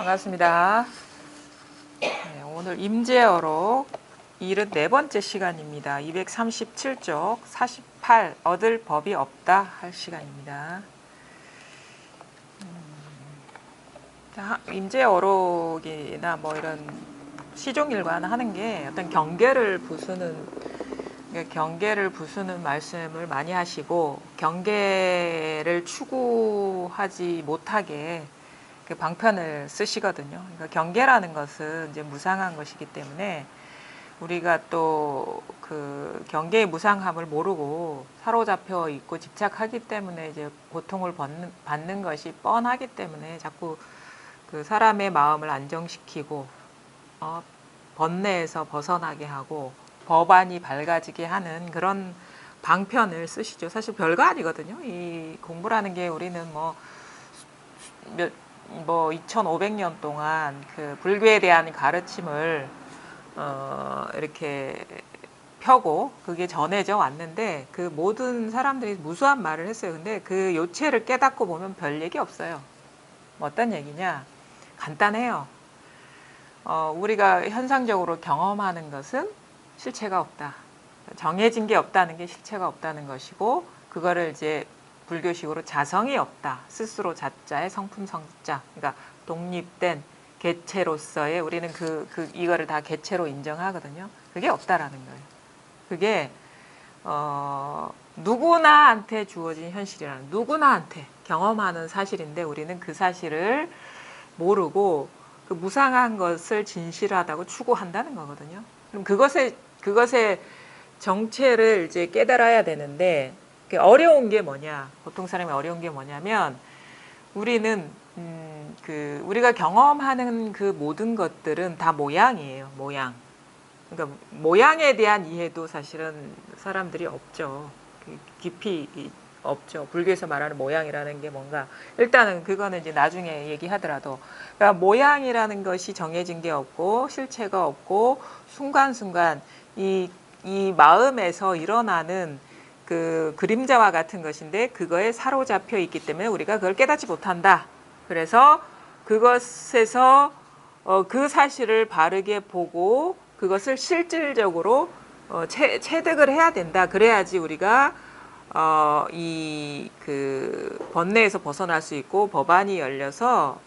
반갑습니다. 네, 오늘 임재어록 74번째 시간입니다. 237쪽 48 얻을 법이 없다 할 시간입니다. 임재어록이나 뭐 이런 시종일관 하는 게 어떤 경계를 부수는 말씀을 많이 하시고 경계를 추구하지 못하게 그 방편을 쓰시거든요. 그러니까 경계라는 것은 이제 무상한 것이기 때문에 우리가 또 그 경계의 무상함을 모르고 사로잡혀 있고 집착하기 때문에 이제 고통을 받는 것이 뻔하기 때문에 자꾸 그 사람의 마음을 안정시키고 번뇌에서 벗어나게 하고 법안이 밝아지게 하는 그런 방편을 쓰시죠. 사실 별거 아니거든요. 이 공부라는 게 우리는 뭐 2500년 동안 그 불교에 대한 가르침을 이렇게 펴고 그게 전해져 왔는데 그 모든 사람들이 무수한 말을 했어요. 근데 그 요체를 깨닫고 보면 별 얘기 없어요. 뭐 어떤 얘기냐? 간단해요. 우리가 현상적으로 경험하는 것은 실체가 없다. 정해진 게 없다는 게 실체가 없다는 것이고 그거를 이제 불교식으로 자성이 없다. 스스로 자자의 성품성자. 그러니까 독립된 개체로서의 우리는 이거를 다 개체로 인정하거든요. 그게 없다라는 거예요. 그게 누구나한테 주어진 현실이라는 누구나한테 경험하는 사실인데 우리는 그 사실을 모르고 그 무상한 것을 진실하다고 추구한다는 거거든요. 그럼 그것의 정체를 이제 깨달아야 되는데 어려운 게 뭐냐? 보통 사람이 어려운 게 뭐냐면 우리는 우리가 경험하는 그 모든 것들은 다 모양이에요. 모양. 그러니까 모양에 대한 이해도 사실은 사람들이 없죠. 깊이 없죠. 불교에서 말하는 모양이라는 게 뭔가 일단은 그거는 이제 나중에 얘기하더라도 그러니까 모양이라는 것이 정해진 게 없고 실체가 없고 순간순간 이 마음에서 일어나는 그 그림자와 같은 것인데 그거에 사로잡혀 있기 때문에 우리가 그걸 깨닫지 못한다. 그래서 그것에서 그 사실을 바르게 보고 그것을 실질적으로 체득을 해야 된다. 그래야지 우리가 이 그 번뇌에서 벗어날 수 있고 법안이 열려서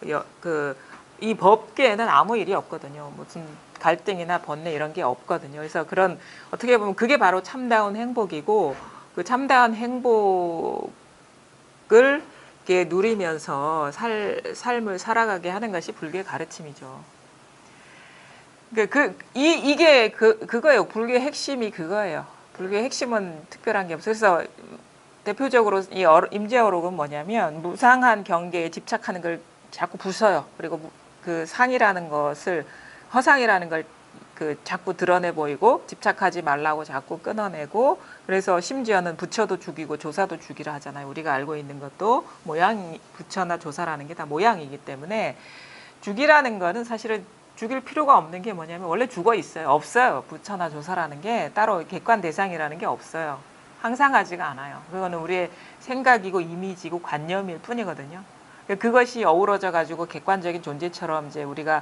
이 법계에는 아무 일이 없거든요. 무슨 갈등이나 번뇌 이런 게 없거든요. 그래서 그런 어떻게 보면 그게 바로 참다운 행복이고 그 참다운 행복을 이렇게 누리면서 삶을 살아가게 하는 것이 불교의 가르침이죠. 이게 그거예요. 불교의 핵심이 그거예요. 불교의 핵심은 특별한 게 없어요. 그래서 대표적으로 이 임재어록은 뭐냐면 무상한 경계에 집착하는 걸 자꾸 부숴요. 그리고 그 상이라는 것을 허상이라는 걸 자꾸 드러내 보이고 집착하지 말라고 자꾸 끊어내고 그래서 심지어는 부처도 죽이고 조사도 죽이라 하잖아요. 우리가 알고 있는 것도 부처나 조사라는 게 다 모양이기 때문에 죽이라는 거는 사실은 죽일 필요가 없는 게 뭐냐면 원래 죽어 있어요. 없어요. 부처나 조사라는 게 따로 객관 대상이라는 게 없어요. 항상하지가 않아요. 그거는 우리의 생각이고 이미지고 관념일 뿐이거든요. 그것이 어우러져 가지고 객관적인 존재처럼 이제 우리가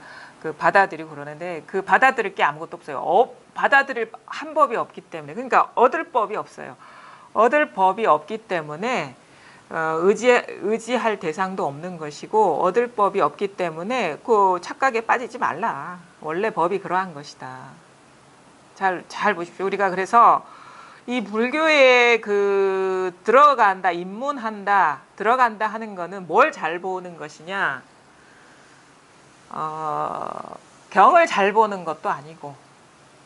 받아들이고 그러는데 그 받아들일 게 아무것도 없어요. 받아들일 한 법이 없기 때문에 그러니까 얻을 법이 없어요. 얻을 법이 없기 때문에 의지할 대상도 없는 것이고 얻을 법이 없기 때문에 그 착각에 빠지지 말라. 원래 법이 그러한 것이다. 잘 보십시오. 우리가 그래서 이 불교에 들어간다 하는 거는 뭘 잘 보는 것이냐? 경을 잘 보는 것도 아니고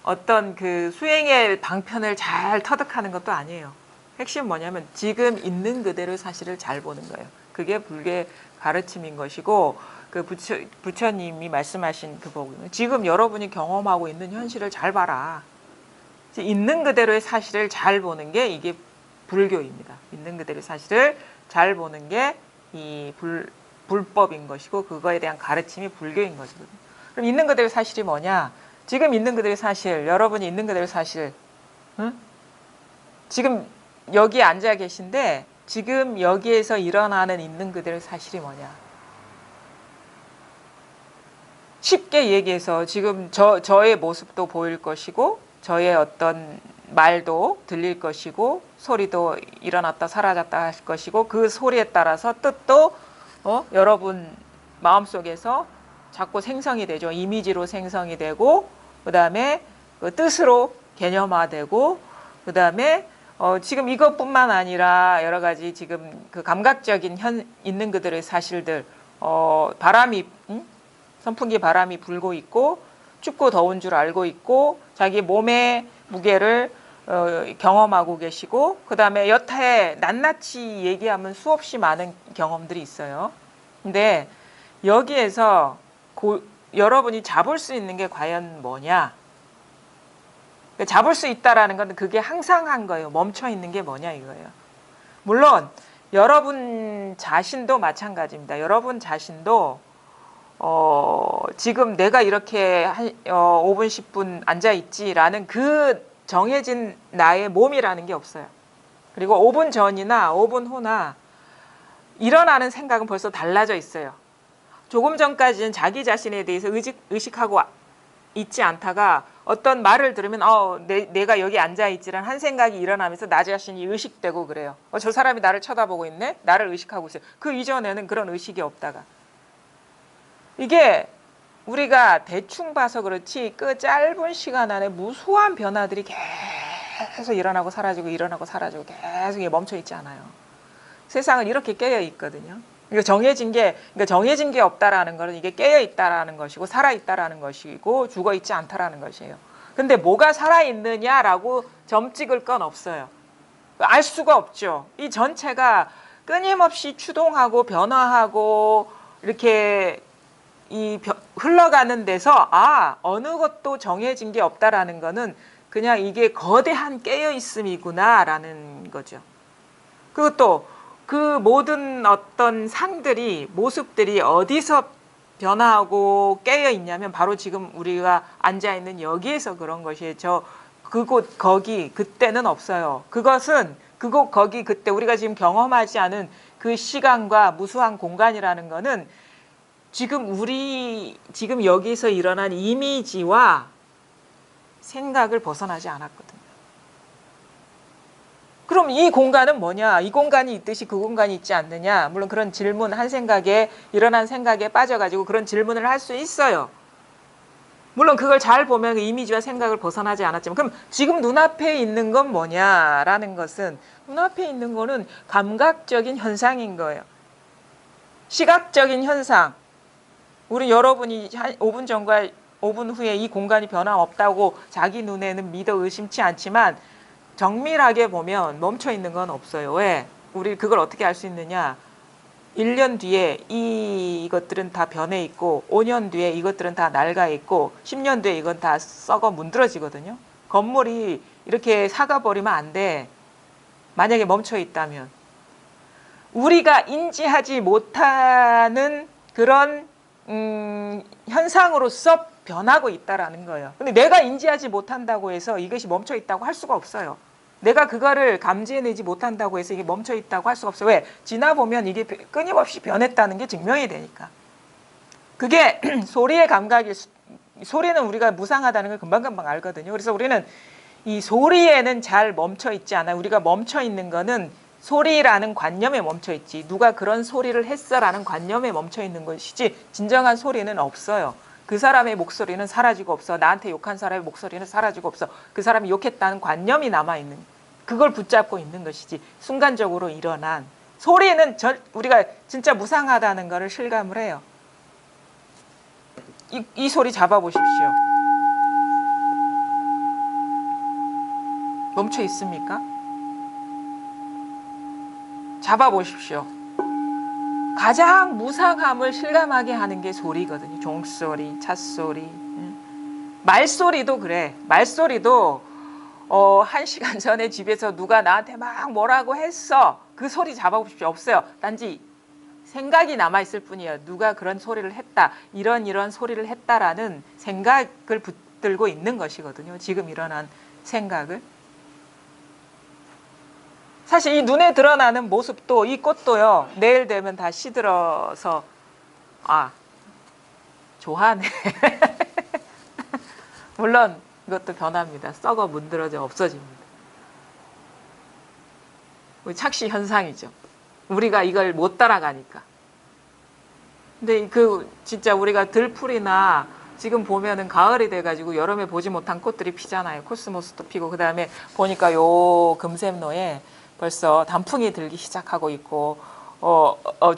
어떤 그 수행의 방편을 잘 터득하는 것도 아니에요. 핵심은 뭐냐면 지금 있는 그대로 사실을 잘 보는 거예요. 그게 불교의 가르침인 것이고 그 부처님이 말씀하신 그 부분 지금 여러분이 경험하고 있는 현실을 잘 봐라. 있는 그대로의 사실을 잘 보는 게 이게 불교입니다. 있는 그대로의 사실을 잘 보는 게 이 불법인 것이고 그거에 대한 가르침이 불교인 것이거든요. 그럼 있는 그대로의 사실이 뭐냐? 지금 있는 그대로의 사실, 여러분이 있는 그대로의 사실, 응? 지금 여기 앉아 계신데 지금 여기에서 일어나는 있는 그대로의 사실이 뭐냐? 쉽게 얘기해서 지금 저의 모습도 보일 것이고 저의 어떤 말도 들릴 것이고 소리도 일어났다 사라졌다 할 것이고 그 소리에 따라서 뜻도 여러분 마음속에서 자꾸 생성이 되죠. 이미지로 생성이 되고 그 다음에 그 뜻으로 개념화되고 그 다음에 지금 이것뿐만 아니라 여러 가지 지금 그 감각적인 있는 그들의 사실들 바람이 선풍기 바람이 불고 있고 춥고 더운 줄 알고 있고 자기 몸의 무게를 경험하고 계시고 그 다음에 여타에 낱낱이 얘기하면 수없이 많은 경험들이 있어요. 근데 여기에서 여러분이 잡을 수 있는 게 과연 뭐냐? 잡을 수 있다라는 건 그게 항상한 거예요. 멈춰 있는 게 뭐냐 이거예요. 물론 여러분 자신도 마찬가지입니다. 여러분 자신도 지금 내가 이렇게 5분 10분 앉아 있지라는 그 정해진 나의 몸이라는 게 없어요. 그리고 5분 전이나 5분 후나 일어나는 생각은 벌써 달라져 있어요. 조금 전까지는 자기 자신에 대해서 의식하고 있지 않다가 어떤 말을 들으면 내가 여기 앉아있지란 한 생각이 일어나면서 나 자신이 의식되고 그래요. 저 사람이 나를 쳐다보고 있네? 나를 의식하고 있어요. 그 이전에는 그런 의식이 없다가. 이게 우리가 대충 봐서 그렇지 그 짧은 시간 안에 무수한 변화들이 계속 일어나고 사라지고 일어나고 사라지고 계속 멈춰있지 않아요. 세상은 이렇게 깨어있거든요. 그러니까 정해진 게 없다라는 것은 이게 깨어있다라는 것이고 살아있다라는 것이고 죽어있지 않다라는 것이에요. 근데 뭐가 살아있느냐라고 점 찍을 건 없어요. 알 수가 없죠. 이 전체가 끊임없이 추동하고 변화하고 이렇게 흘러가는 데서 어느 것도 정해진 게 없다라는 거는 그냥 이게 거대한 깨어있음이구나라는 거죠. 그리고 또 그 모든 어떤 상들이 모습들이 어디서 변화하고 깨어 있냐면 바로 지금 우리가 앉아 있는 여기에서 그런 것이에요. 그곳 거기 그때는 없어요. 그것은 그곳 거기 그때 우리가 지금 경험하지 않은 그 시간과 무수한 공간이라는 거는 지금 여기서 일어난 이미지와 생각을 벗어나지 않았거든요. 그럼 이 공간은 뭐냐? 이 공간이 있듯이 그 공간이 있지 않느냐? 물론 그런 질문 일어난 생각에 빠져가지고 그런 질문을 할 수 있어요. 물론 그걸 잘 보면 그 이미지와 생각을 벗어나지 않았지만 그럼 지금 눈앞에 있는 건 뭐냐라는 것은 눈앞에 있는 거는 감각적인 현상인 거예요. 시각적인 현상. 여러분이 한 5분 전과 5분 후에 이 공간이 변함없다고 자기 눈에는 믿어 의심치 않지만 정밀하게 보면 멈춰 있는 건 없어요. 왜? 우리 그걸 어떻게 알 수 있느냐? 1년 뒤에 이것들은 다 변해 있고 5년 뒤에 이것들은 다 낡아 있고 10년 뒤에 이건 다 썩어 문드러지거든요. 건물이 이렇게 사가버리면 안 돼. 만약에 멈춰 있다면. 우리가 인지하지 못하는 그런 현상으로서 변하고 있다라는 거예요. 근데 내가 인지하지 못한다고 해서 이것이 멈춰 있다고 할 수가 없어요. 내가 그거를 감지해내지 못한다고 해서 이게 멈춰 있다고 할 수가 없어요. 왜? 지나보면 이게 끊임없이 변했다는 게 증명이 되니까. 그게 소리의 감각이, 소리는 우리가 무상하다는 걸 금방금방 알거든요. 그래서 우리는 이 소리에는 잘 멈춰 있지 않아요. 우리가 멈춰 있는 거는 소리라는 관념에 멈춰 있지. 누가 그런 소리를 했어라는 관념에 멈춰 있는 것이지 진정한 소리는 없어요. 그 사람의 목소리는 사라지고 없어. 나한테 욕한 사람의 목소리는 사라지고 없어. 그 사람이 욕했다는 관념이 남아있는, 그걸 붙잡고 있는 것이지 순간적으로 일어난 소리는 우리가 진짜 무상하다는 것을 실감을 해요. 이 소리 잡아보십시오. 멈춰 있습니까? 잡아보십시오. 가장 무상함을 실감하게 하는 게 소리거든요. 종소리, 찻소리, 말소리도 그래. 말소리도 1시간 전에 집에서 누가 나한테 막 뭐라고 했어. 그 소리 잡아보십시오. 없어요. 단지 생각이 남아있을 뿐이에요. 누가 그런 소리를 했다. 이런 소리를 했다라는 생각을 붙들고 있는 것이거든요. 지금 일어난 생각을. 사실 이 눈에 드러나는 모습도 이 꽃도요. 내일 되면 다 시들어서 좋아하네. 물론 이것도 변합니다. 썩어 문드러져 없어집니다. 착시 현상이죠. 우리가 이걸 못 따라가니까. 근데 진짜 우리가 들풀이나 지금 보면은 가을이 돼가지고 여름에 보지 못한 꽃들이 피잖아요. 코스모스도 피고, 그 다음에 보니까 요 금샘로에 벌써 단풍이 들기 시작하고 있고,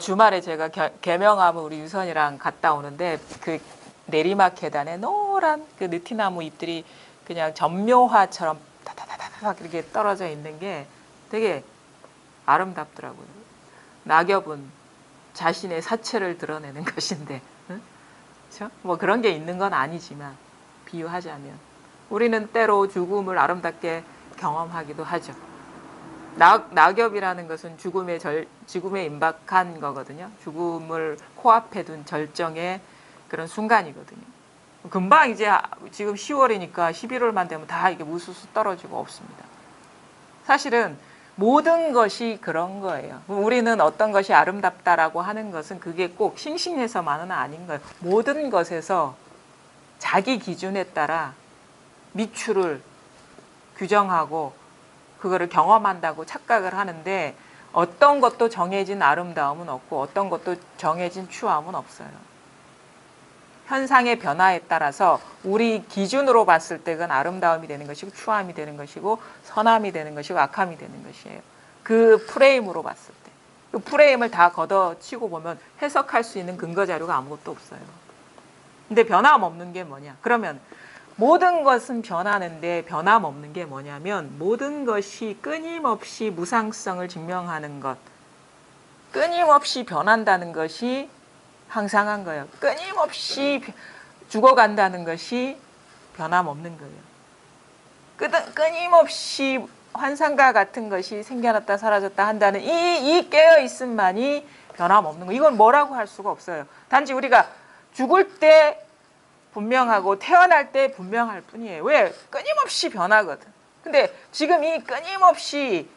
주말에 제가 계명암을 우리 유선이랑 갔다 오는데 그 내리막 계단에 노란 그 느티나무 잎들이 그냥 전묘화처럼 다다다다닥 이렇게 떨어져 있는 게 되게 아름답더라고요. 낙엽은 자신의 사체를 드러내는 것인데, 응? 그렇죠? 뭐 그런 게 있는 건 아니지만 비유하자면 우리는 때로 죽음을 아름답게 경험하기도 하죠. 낙엽이라는 것은 죽음에 임박한 거거든요. 죽음을 코앞에 둔 절정의 그런 순간이거든요. 금방 이제 지금 10월이니까 11월만 되면 다 이게 무수수 떨어지고 없습니다. 사실은 모든 것이 그런 거예요. 우리는 어떤 것이 아름답다라고 하는 것은 그게 꼭 싱싱해서만은 아닌 거예요. 모든 것에서 자기 기준에 따라 미추를 규정하고 그거를 경험한다고 착각을 하는데 어떤 것도 정해진 아름다움은 없고 어떤 것도 정해진 추함은 없어요. 현상의 변화에 따라서 우리 기준으로 봤을 때 그건 아름다움이 되는 것이고 추함이 되는 것이고 선함이 되는 것이고 악함이 되는 것이에요. 그 프레임으로 봤을 때. 그 프레임을 다 걷어치고 보면 해석할 수 있는 근거 자료가 아무것도 없어요. 근데 변함없는 게 뭐냐? 그러면 모든 것은 변하는데 변함없는 게 뭐냐면 모든 것이 끊임없이 무상성을 증명하는 것. 끊임없이 변한다는 것이 항상한 거예요. 끊임없이 죽어간다는 것이 변함없는 거예요. 끊임없이 환상과 같은 것이 생겨났다 사라졌다 한다는 이 깨어있음만이 변함없는 거예요. 이건 뭐라고 할 수가 없어요. 단지 우리가 죽을 때 분명하고 태어날 때 분명할 뿐이에요. 왜? 끊임없이 변하거든. 근데 지금 이 끊임없이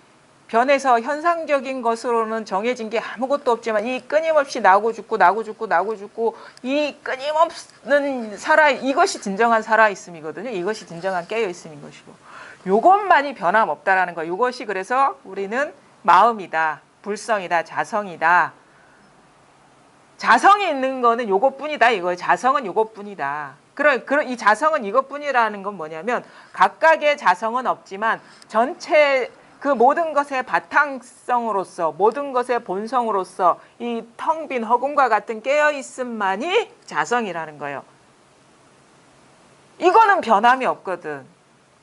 변해서 현상적인 것으로는 정해진 게 아무것도 없지만 이 끊임없이 나고 죽고 나고 죽고 나고 죽고 이 끊임없는 이것이 진정한 살아있음이거든요. 이것이 진정한 깨어있음인 것이고 이것만이 변함없다라는 거예요. 이것이 그래서 우리는 마음이다, 불성이다, 자성이다. 자성이 있는 거는 요것뿐이다 이거예요. 자성은 요것뿐이다. 이 자성은 이것뿐이라는 건 뭐냐면 각각의 자성은 없지만 전체 그 모든 것의 바탕성으로서 모든 것의 본성으로서 이 텅 빈 허공과 같은 깨어있음만이 자성이라는 거예요. 이거는 변함이 없거든.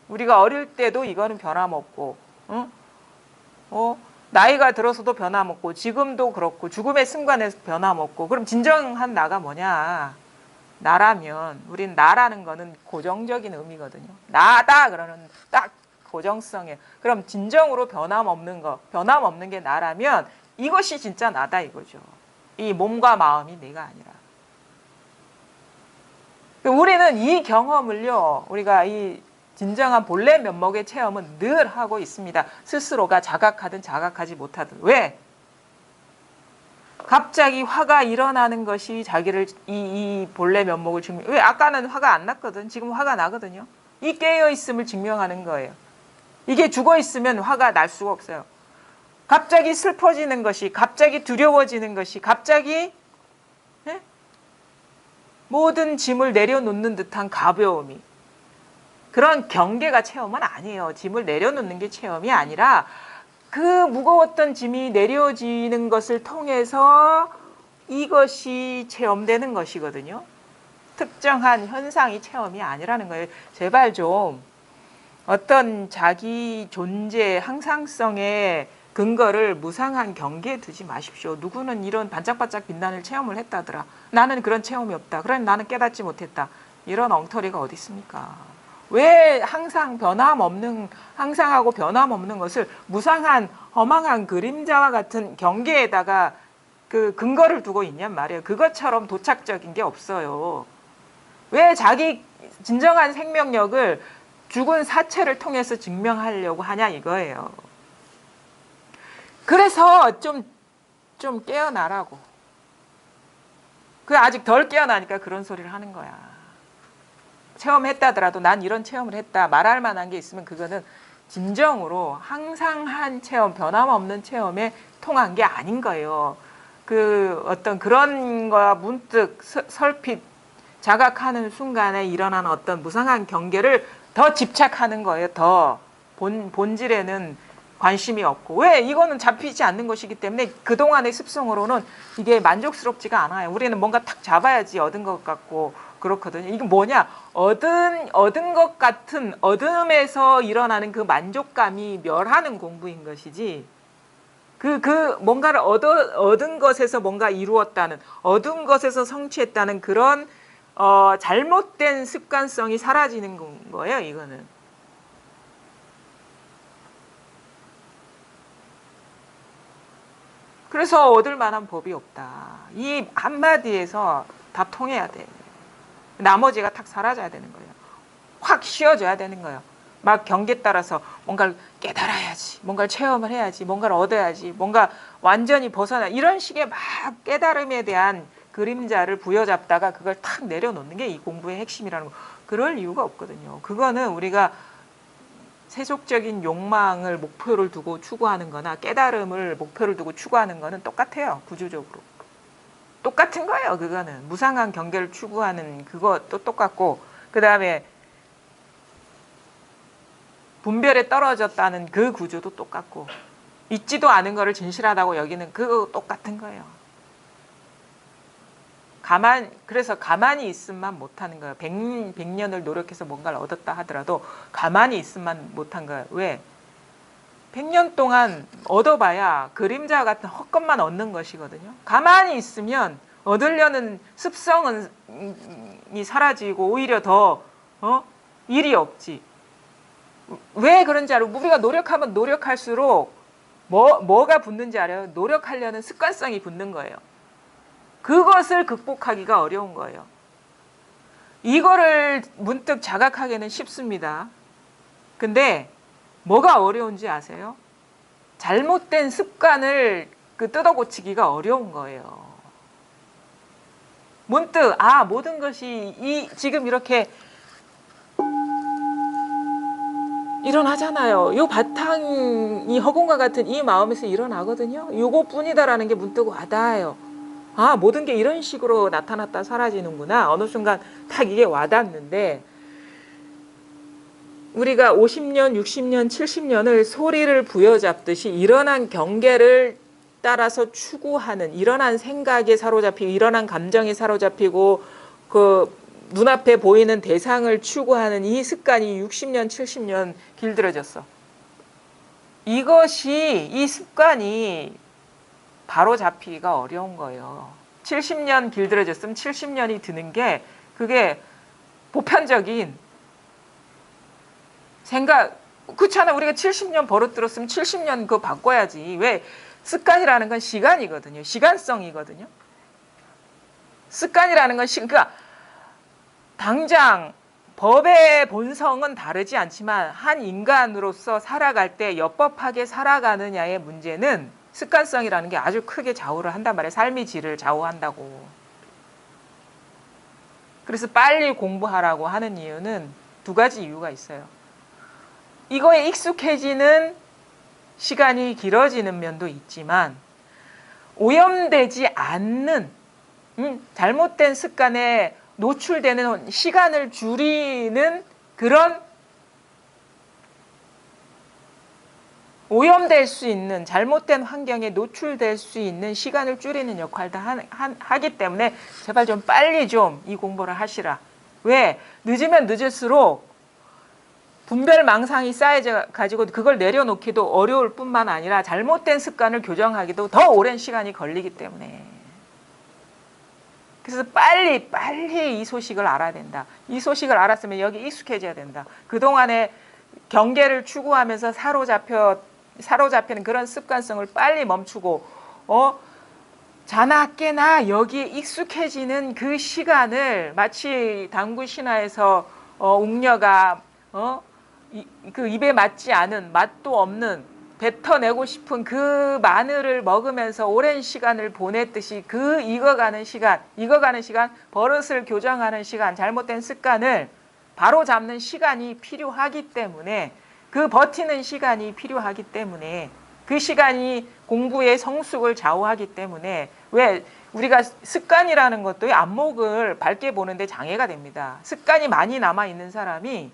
우리가 어릴 때도 이거는 변함없고 응? 나이가 들어서도 변함없고 지금도 그렇고 죽음의 순간에서 변함없고 그럼 진정한 나가 뭐냐? 나라면 우린 나라는 거는 고정적인 의미거든요. 나다 그러는 딱 고정성에 그럼 진정으로 변함없는 거 변함없는 게 나라면 이것이 진짜 나다 이거죠. 이 몸과 마음이 내가 아니라 우리는 이 경험을요 우리가 이 진정한 본래 면목의 체험은 늘 하고 있습니다. 스스로가 자각하든 자각하지 못하든. 왜? 갑자기 화가 일어나는 것이 자기를 이 본래 면목을 증명. 왜? 아까는 화가 안 났거든. 지금 화가 나거든요. 이 깨어있음을 증명하는 거예요. 이게 죽어있으면 화가 날 수가 없어요. 갑자기 슬퍼지는 것이, 갑자기 두려워지는 것이, 갑자기 모든 짐을 내려놓는 듯한 가벼움이 그런 경계가 체험은 아니에요. 짐을 내려놓는 게 체험이 아니라 그 무거웠던 짐이 내려지는 것을 통해서 이것이 체험되는 것이거든요. 특정한 현상이 체험이 아니라는 거예요. 제발 좀 어떤 자기 존재 항상성의 근거를 무상한 경계에 두지 마십시오. 누구는 이런 반짝반짝 빛나는 체험을 했다더라. 나는 그런 체험이 없다. 그래 나는 깨닫지 못했다. 이런 엉터리가 어디 있습니까? 왜 항상 항상하고 변함없는 것을 무상한 허망한 그림자와 같은 경계에다가 그 근거를 두고 있냔 말이에요. 그것처럼 도착적인 게 없어요. 왜 자기 진정한 생명력을 죽은 사체를 통해서 증명하려고 하냐 이거예요. 그래서 좀 깨어나라고. 그 아직 덜 깨어나니까 그런 소리를 하는 거야. 체험했다더라도 난 이런 체험을 했다. 말할 만한 게 있으면 그거는 진정으로 항상 한 체험, 변함없는 체험에 통한 게 아닌 거예요. 그 어떤 그런 거야 문득 설핏 자각하는 순간에 일어나는 어떤 무상한 경계를 더 집착하는 거예요. 더 본질에는 관심이 없고. 왜? 이거는 잡히지 않는 것이기 때문에 그동안의 습성으로는 이게 만족스럽지가 않아요. 우리는 뭔가 탁 잡아야지 얻은 것 같고 그렇거든요. 이게 뭐냐? 얻은 것 같은 얻음에서 일어나는 그 만족감이 멸하는 공부인 것이지. 뭔가를 얻은 것에서 뭔가 이루었다는, 얻은 것에서 성취했다는 그런, 잘못된 습관성이 사라지는 거예요, 이거는. 그래서 얻을 만한 법이 없다. 이 한마디에서 다 통해야 돼. 나머지가 탁 사라져야 되는 거예요. 확 쉬어져야 되는 거예요. 막 경계 따라서 뭔가를 깨달아야지, 뭔가를 체험을 해야지, 뭔가를 얻어야지, 뭔가 완전히 벗어나 이런 식의 막 깨달음에 대한 그림자를 부여잡다가 그걸 탁 내려놓는 게 이 공부의 핵심이라는 거. 그럴 이유가 없거든요. 그거는 우리가 세속적인 욕망을 목표를 두고 추구하는 거나 깨달음을 목표를 두고 추구하는 거는 똑같아요. 구조적으로. 똑같은 거예요. 그거는. 무상한 경계를 추구하는 그것도 똑같고 그 다음에 분별에 떨어졌다는 그 구조도 똑같고 있지도 않은 거를 진실하다고 여기는 그거 똑같은 거예요. 그래서 가만히 있음만 못하는 거예요. 100년을 노력해서 뭔가를 얻었다 하더라도 가만히 있음만 못한 거예요. 왜? 100년 동안 얻어봐야 그림자 같은 헛것만 얻는 것이거든요. 가만히 있으면 얻으려는 습성은 사라지고 오히려 더 일이 없지. 왜 그런지 알아요? 우리가 노력하면 노력할수록 뭐가 붙는지 알아요? 노력하려는 습관성이 붙는 거예요. 그것을 극복하기가 어려운 거예요. 이거를 문득 자각하기는 쉽습니다. 근데 뭐가 어려운지 아세요? 잘못된 습관을 뜯어고치기가 어려운 거예요. 문득 모든 것이 지금 이렇게 일어나잖아요. 요 바탕이 허공과 같은 이 마음에서 일어나거든요. 요거뿐이다라는 게 문득 와닿아요. 모든 게 이런 식으로 나타났다 사라지는구나. 어느 순간 딱 이게 와닿는데 우리가 50년, 60년, 70년을 소리를 부여잡듯이 일어난 경계를 따라서 추구하는 일어난 생각에 사로잡히고 일어난 감정에 사로잡히고 그 눈앞에 보이는 대상을 추구하는 이 습관이 60년, 70년 길들여졌어. 이 습관이 바로 잡히기가 어려운 거예요. 70년 길들여졌으면 70년이 드는 게 그게 보편적인 생각, 그렇잖아. 우리가 70년 버릇들었으면 70년 그거 바꿔야지. 왜? 습관이라는 건 시간이거든요. 시간성이거든요. 습관이라는 건 그러니까 당장 법의 본성은 다르지 않지만 한 인간으로서 살아갈 때 엽법하게 살아가느냐의 문제는 습관성이라는 게 아주 크게 좌우를 한단 말이에요. 삶의 질을 좌우한다고. 그래서 빨리 공부하라고 하는 이유는 두 가지 이유가 있어요. 이거에 익숙해지는 시간이 길어지는 면도 있지만 오염되지 않는 잘못된 습관에 노출되는 시간을 줄이는 그런 오염될 수 있는 잘못된 환경에 노출될 수 있는 시간을 줄이는 역할도 하기 때문에 제발 좀 빨리 좀 이 공부를 하시라. 왜? 늦으면 늦을수록 분별 망상이 쌓여져 가지고 그걸 내려놓기도 어려울 뿐만 아니라 잘못된 습관을 교정하기도 더 오랜 시간이 걸리기 때문에. 그래서 빨리 이 소식을 알아야 된다. 이 소식을 알았으면 여기 익숙해져야 된다. 그동안에 경계를 추구하면서 사로잡히는 그런 습관성을 빨리 멈추고 자나 깨나 여기에 익숙해지는 그 시간을 마치 당구 신화에서 웅녀가 그 입에 맞지 않은 맛도 없는 뱉어내고 싶은 그 마늘을 먹으면서 오랜 시간을 보냈듯이 그 익어가는 시간, 버릇을 교정하는 시간, 잘못된 습관을 바로잡는 시간이 필요하기 때문에, 그 버티는 시간이 필요하기 때문에, 그 시간이 공부의 성숙을 좌우하기 때문에, 왜 우리가 습관이라는 것도 안목을 밝게 보는데 장애가 됩니다. 습관이 많이 남아있는 사람이,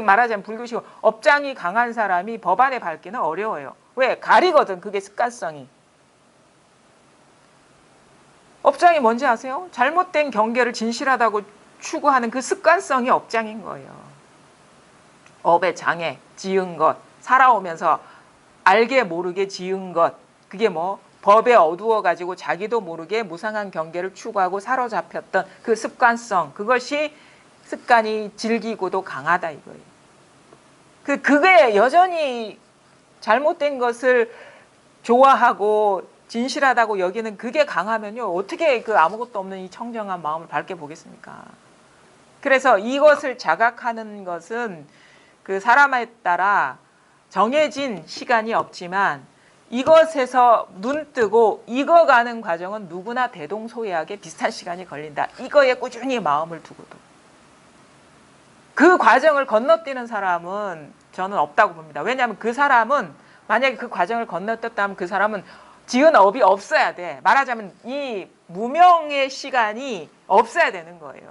말하자면 불교식으로 업장이 강한 사람이 법안에 밝기는 어려워요. 왜? 가리거든, 그게 습관성이. 업장이 뭔지 아세요? 잘못된 경계를 진실하다고 추구하는 그 습관성이 업장인 거예요. 업의 장애, 지은 것, 살아오면서 알게 모르게 지은 것, 그게 뭐 법에 어두워가지고 자기도 모르게 무상한 경계를 추구하고 사로잡혔던 그 습관성, 그것이 습관이 질기고도 강하다 이거예요. 그게 여전히 잘못된 것을 좋아하고 진실하다고 여기는 그게 강하면요, 어떻게 그 아무것도 없는 이 청정한 마음을 밝게 보겠습니까? 그래서 이것을 자각하는 것은 그 사람에 따라 정해진 시간이 없지만, 이것에서 눈 뜨고 익어가는 과정은 누구나 대동소이하게 비슷한 시간이 걸린다. 이거에 꾸준히 마음을 두고도. 그 과정을 건너뛰는 사람은 저는 없다고 봅니다. 왜냐하면 그 사람은 만약에 그 과정을 건너뛰었다면 그 사람은 지은 업이 없어야 돼. 말하자면 이 무명의 시간이 없어야 되는 거예요.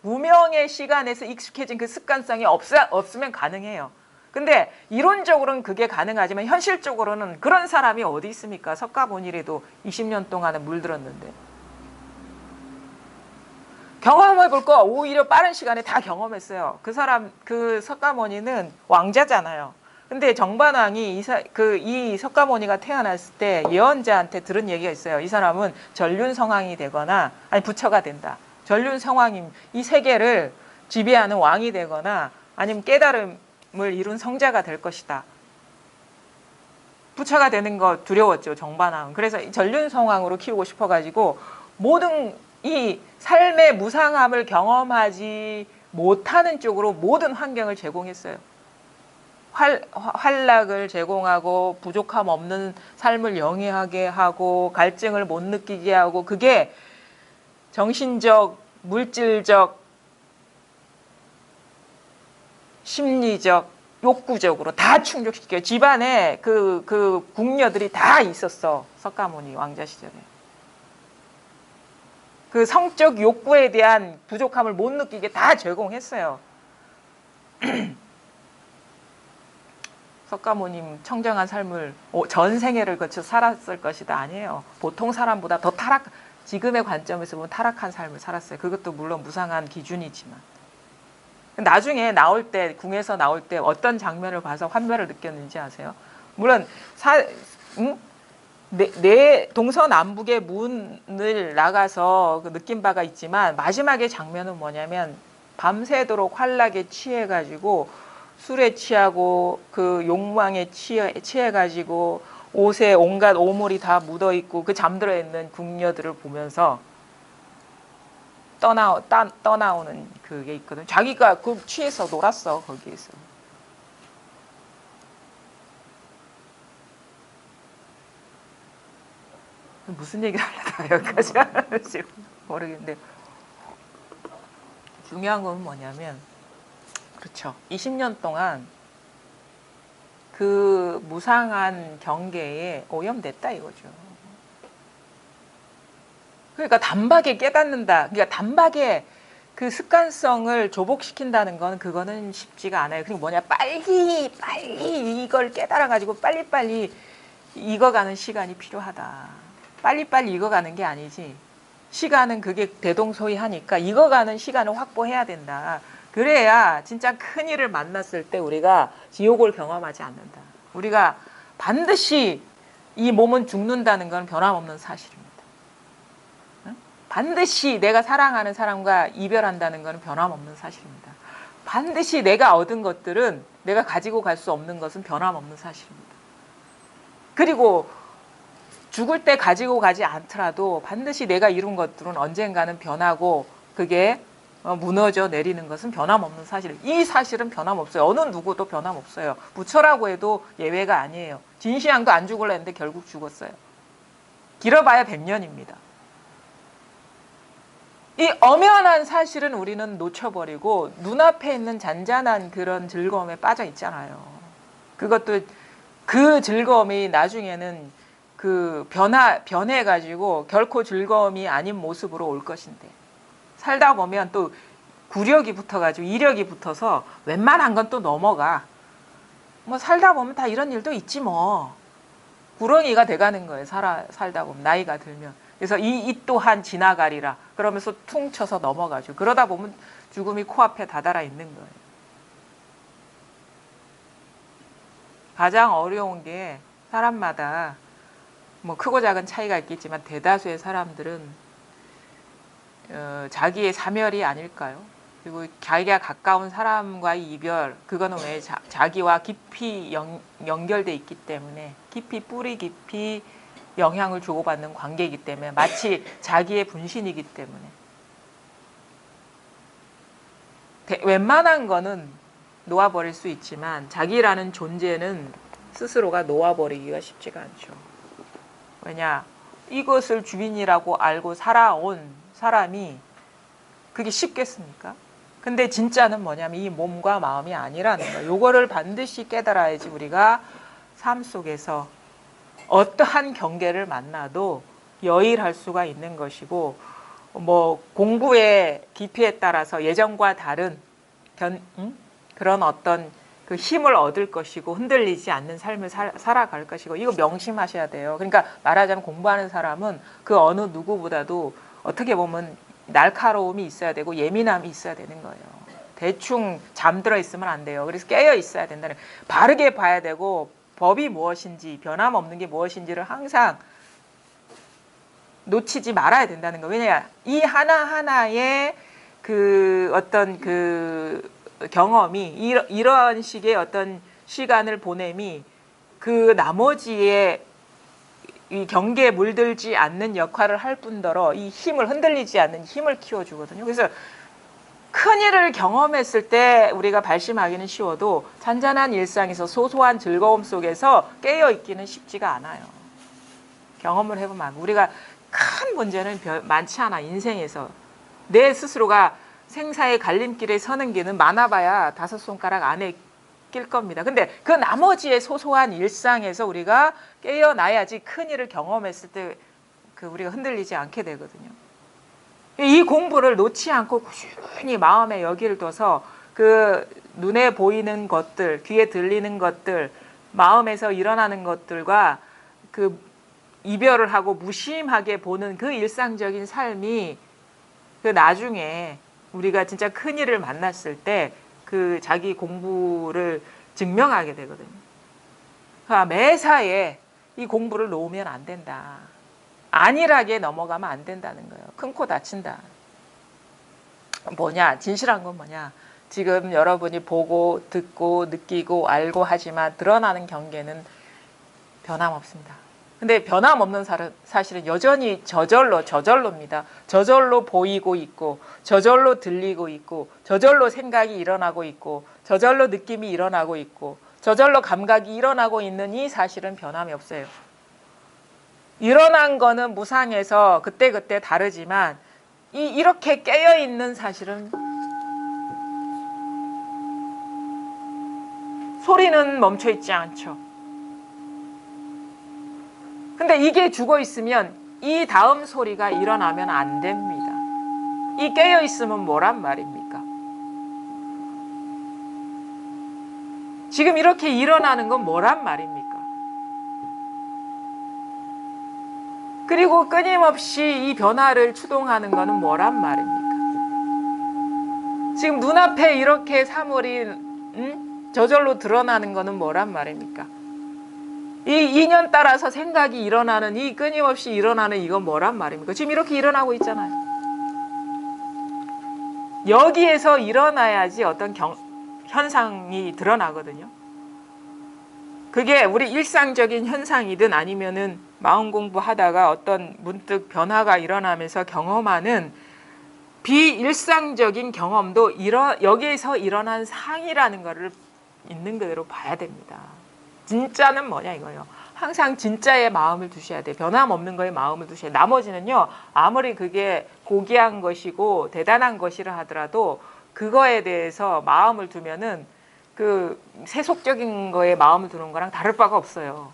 무명의 시간에서 익숙해진 그 습관성이 없으면 가능해요. 근데 이론적으로는 그게 가능하지만 현실적으로는 그런 사람이 어디 있습니까? 석가모니라도 20년 동안은 물들었는데. 경험해볼 거 오히려 빠른 시간에 다 경험했어요. 그 석가모니는 왕자잖아요. 근데 정반왕이 이 석가모니가 태어났을 때 예언자한테 들은 얘기가 있어요. 이 사람은 전륜성왕이 되거나, 아니 부처가 된다. 전륜성왕이 이 세계를 지배하는 왕이 되거나, 아니면 깨달음을 이룬 성자가 될 것이다. 부처가 되는 거 두려웠죠, 정반왕은. 그래서 전륜성왕으로 키우고 싶어가지고 모든 이 삶의 무상함을 경험하지 못하는 쪽으로 모든 환경을 제공했어요. 활락을 제공하고 부족함 없는 삶을 영위하게 하고 갈증을 못 느끼게 하고, 그게 정신적, 물질적, 심리적, 욕구적으로 다 충족시켜요. 집안에 그 궁녀들이 다 있었어, 석가모니 왕자 시절에. 그 성적 욕구에 대한 부족함을 못 느끼게 다 제공했어요. 석가모님 청정한 삶을 전 생애를 거쳐 살았을 것이다. 아니에요. 보통 사람보다 더 지금의 관점에서 보면 타락한 삶을 살았어요. 그것도 물론 무상한 기준이지만. 나중에 궁에서 나올 때 어떤 장면을 봐서 환멸을 느꼈는지 아세요? 물론 내 동서남북의 문을 나가서 느낀 바가 있지만, 마지막의 장면은 뭐냐면 밤새도록 환락에 취해가지고 술에 취하고 그 욕망에 취해가지고 옷에 온갖 오물이 다 묻어있고 그 잠들어 있는 궁녀들을 보면서 떠나오는 그게 있거든. 자기가 그 취해서 놀았어, 거기에서. 무슨 얘기를 하려다가 여기까지 하는지 모르겠는데, 중요한 건 뭐냐면, 그렇죠, 20년 동안 그 무상한 경계에 오염됐다 이거죠. 그러니까 단박에 깨닫는다, 그러니까 단박에 그 습관성을 조복시킨다는 건 그거는 쉽지가 않아요. 그리고 뭐냐, 빨리 이걸 깨달아가지고 빨리빨리 익어가는 시간이 필요하다. 빨리빨리 익어가는 게 아니지, 시간은 그게 대동소이하니까 익어가는 시간을 확보해야 된다. 그래야 진짜 큰일을 만났을 때 우리가 지옥을 경험하지 않는다. 우리가 반드시 이 몸은 죽는다는 건 변함없는 사실입니다. 반드시 내가 사랑하는 사람과 이별한다는 건 변함없는 사실입니다. 반드시 내가 얻은 것들은, 내가 가지고 갈 수 없는 것은 변함없는 사실입니다. 그리고 죽을 때 가지고 가지 않더라도 반드시 내가 이룬 것들은 언젠가는 변하고, 그게 무너져 내리는 것은 변함없는 사실. 이 사실은 변함없어요. 어느 누구도 변함없어요. 부처라고 해도 예외가 아니에요. 진시황도 안 죽으려 했는데 결국 죽었어요. 길어봐야 100년입니다. 이 엄연한 사실은 우리는 놓쳐버리고 눈앞에 있는 잔잔한 그런 즐거움에 빠져 있잖아요. 그것도 그 즐거움이 나중에는 그 변해가지고 결코 즐거움이 아닌 모습으로 올 것인데, 살다 보면 또 구력이 붙어가지고 이력이 붙어서 웬만한 건 또 넘어가. 뭐 살다 보면 다 이런 일도 있지 뭐. 구렁이가 돼가는 거예요. 살다 보면 나이가 들면. 그래서 이 또한 지나가리라 그러면서 퉁 쳐서 넘어가죠. 그러다 보면 죽음이 코앞에 다다라 있는 거예요. 가장 어려운 게 사람마다 뭐 크고 작은 차이가 있겠지만 대다수의 사람들은 자기의 사멸이 아닐까요? 그리고 자기가 가까운 사람과의 이별, 그거는 왜 자기와 깊이 연결돼 있기 때문에, 뿌리 깊이 영향을 주고받는 관계이기 때문에, 마치 자기의 분신이기 때문에 웬만한 거는 놓아버릴 수 있지만 자기라는 존재는 스스로가 놓아버리기가 쉽지가 않죠. 왜냐? 이것을 주인이라고 알고 살아온 사람이 그게 쉽겠습니까? 근데 진짜는 뭐냐면 이 몸과 마음이 아니라는 거예요. 요거를 반드시 깨달아야지 우리가 삶 속에서 어떠한 경계를 만나도 여일할 수가 있는 것이고, 뭐 공부의 깊이에 따라서 예전과 다른 그런 어떤 그 힘을 얻을 것이고 흔들리지 않는 삶을 살아갈 것이고, 이거 명심하셔야 돼요. 그러니까 말하자면 공부하는 사람은 그 어느 누구보다도 어떻게 보면 날카로움이 있어야 되고 예민함이 있어야 되는 거예요. 대충 잠들어 있으면 안 돼요. 그래서 깨어 있어야 된다는, 바르게 봐야 되고 법이 무엇인지, 변함없는 게 무엇인지를 항상 놓치지 말아야 된다는 거예요. 왜냐, 이 하나하나의 그 어떤 그 경험이, 이런 식의 어떤 시간을 보냄이 그 나머지의 이 경계에 물들지 않는 역할을 할 뿐더러 이 힘을, 흔들리지 않는 힘을 키워주거든요. 그래서 큰 일을 경험했을 때 우리가 발심하기는 쉬워도 잔잔한 일상에서 소소한 즐거움 속에서 깨어있기는 쉽지가 않아요. 경험을 해보면 우리가 큰 문제는 많지 않아. 인생에서 내 스스로가 생사의 갈림길에 서는 길은 많아봐야 5손가락 안에 낄 겁니다. 근데 그 나머지의 소소한 일상에서 우리가 깨어나야지 큰 일을 경험했을 때 그 우리가 흔들리지 않게 되거든요. 이 공부를 놓지 않고 꾸준히 마음에 여기를 둬서 그 눈에 보이는 것들, 귀에 들리는 것들, 마음에서 일어나는 것들과 그 이별을 하고 무심하게 보는 그 일상적인 삶이 그 나중에 우리가 진짜 큰 일을 만났을 때 그 자기 공부를 증명하게 되거든요. 그러니까 매사에 이 공부를 놓으면 안 된다. 안일하게 넘어가면 안 된다는 거예요. 큰 코 다친다. 뭐냐? 진실한 건 뭐냐? 지금 여러분이 보고 듣고 느끼고 알고 하지만 드러나는 경계는 변함없습니다. 근데 변함없는 사실은 여전히 저절로입니다. 저절로 보이고 있고, 저절로 들리고 있고, 저절로 생각이 일어나고 있고, 저절로 느낌이 일어나고 있고, 저절로 감각이 일어나고 있는 이 사실은 변함이 없어요. 일어난 거는 무상해서 그때그때 다르지만 이렇게 깨어있는 사실은, 소리는 멈춰있지 않죠. 근데 이게 죽어 있으면 이 다음 소리가 일어나면 안 됩니다. 이 깨어 있으면 뭐란 말입니까? 지금 이렇게 일어나는 건 뭐란 말입니까? 그리고 끊임없이 이 변화를 추동하는 거는 뭐란 말입니까? 지금 눈앞에 이렇게 사물이 저절로 드러나는 거는 뭐란 말입니까? 이 인연 따라서 생각이 일어나는, 이 끊임없이 일어나는 이건 뭐란 말입니까? 지금 이렇게 일어나고 있잖아요. 여기에서 일어나야지 어떤 현상이 드러나거든요. 그게 우리 일상적인 현상이든 아니면은 마음 공부하다가 어떤 문득 변화가 일어나면서 경험하는 비일상적인 경험도 여기에서 일어난 상이라는 거를 있는 그대로 봐야 됩니다. 진짜는 뭐냐 이거예요. 항상 진짜의 마음을 두셔야 돼요. 변함없는 거에 마음을 두셔야 돼요. 나머지는요. 아무리 그게 고귀한 것이고 대단한 것이라 하더라도 그거에 대해서 마음을 두면은 그 세속적인 거에 마음을 두는 거랑 다를 바가 없어요.